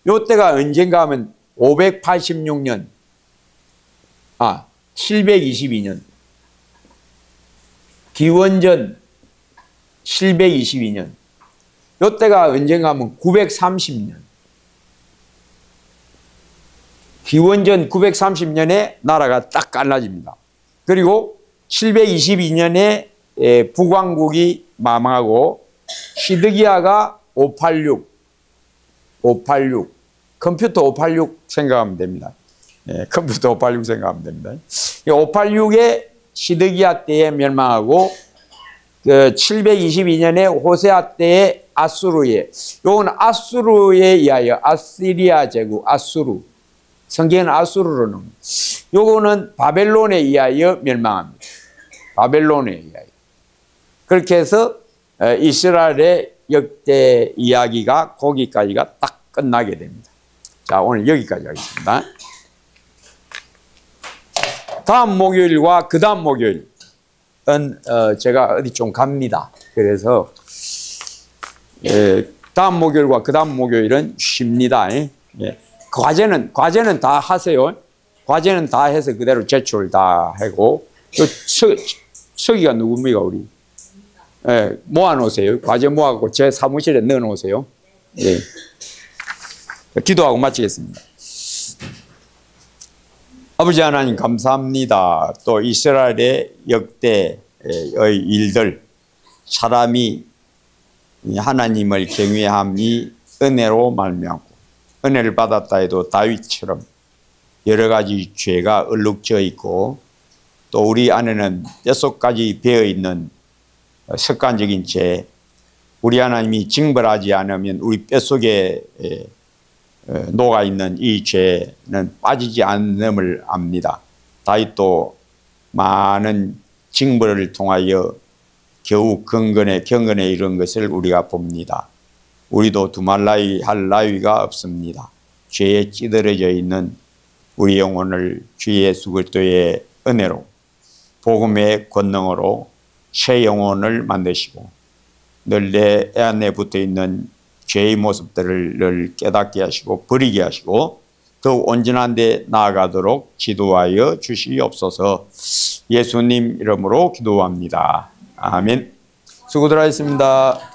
이때가 언젠가 하면 586년, 722년, 기원전 722년. 이때가 언젠가 하면 930년. 기원전 930년에 나라가 딱 갈라집니다. 그리고 722년에 북왕국이 망하고 시드기야가 586, 컴퓨터 586 생각하면 됩니다. 컴퓨터 586 생각하면 됩니다. 586에 시드기야 때에 멸망하고 722년에 호세아 때에 아수르에, 요건 아수르에 의하여 아시리아 제국 아수르, 성경은 아수르로 나옵니다. 요거는 바벨론에 의하여 멸망합니다. 바벨론에 의하여. 그렇게 해서 이스라엘의 역대 이야기가 거기까지가 딱 끝나게 됩니다. 자, 오늘 여기까지 하겠습니다. 다음 목요일과 그 다음 목요일은 제가 어디 좀 갑니다. 그래서 다음 목요일과 그 다음 목요일은 쉽니다. 예. 과제는 다 하세요. 과제는 다 해서 그대로 제출 다 하고, 또 서기가 누굽니까, 우리? 예, 모아놓으세요. 과제 모아갖고 제 사무실에 넣어놓으세요. 예. 기도하고 마치겠습니다. 아버지 하나님 감사합니다. 또 이스라엘의 역대의 일들, 사람이 하나님을 경외함이 은혜로 말미암고, 은혜를 받았다 해도 다윗처럼 여러 가지 죄가 얼룩져 있고, 또 우리 안에는 뼛속까지 배어있는 습관적인 죄, 우리 하나님이 징벌하지 않으면 우리 뼛속에 녹아있는 이 죄는 빠지지 않음을 압니다. 다윗도 많은 징벌을 통하여 겨우 경건에 이른 것을 우리가 봅니다. 우리도 두말 나위 할 나위가 없습니다. 죄에 찌들어져 있는 우리 영혼을 주 예수 그리스도의 은혜로, 복음의 권능으로 새 영혼을 만드시고, 늘 내 안에 붙어있는 죄의 모습들을 늘 깨닫게 하시고 버리게 하시고 더욱 온전한 데 나아가도록 지도하여 주시옵소서. 예수님 이름으로 기도합니다. 아멘. 수고들 하셨습니다.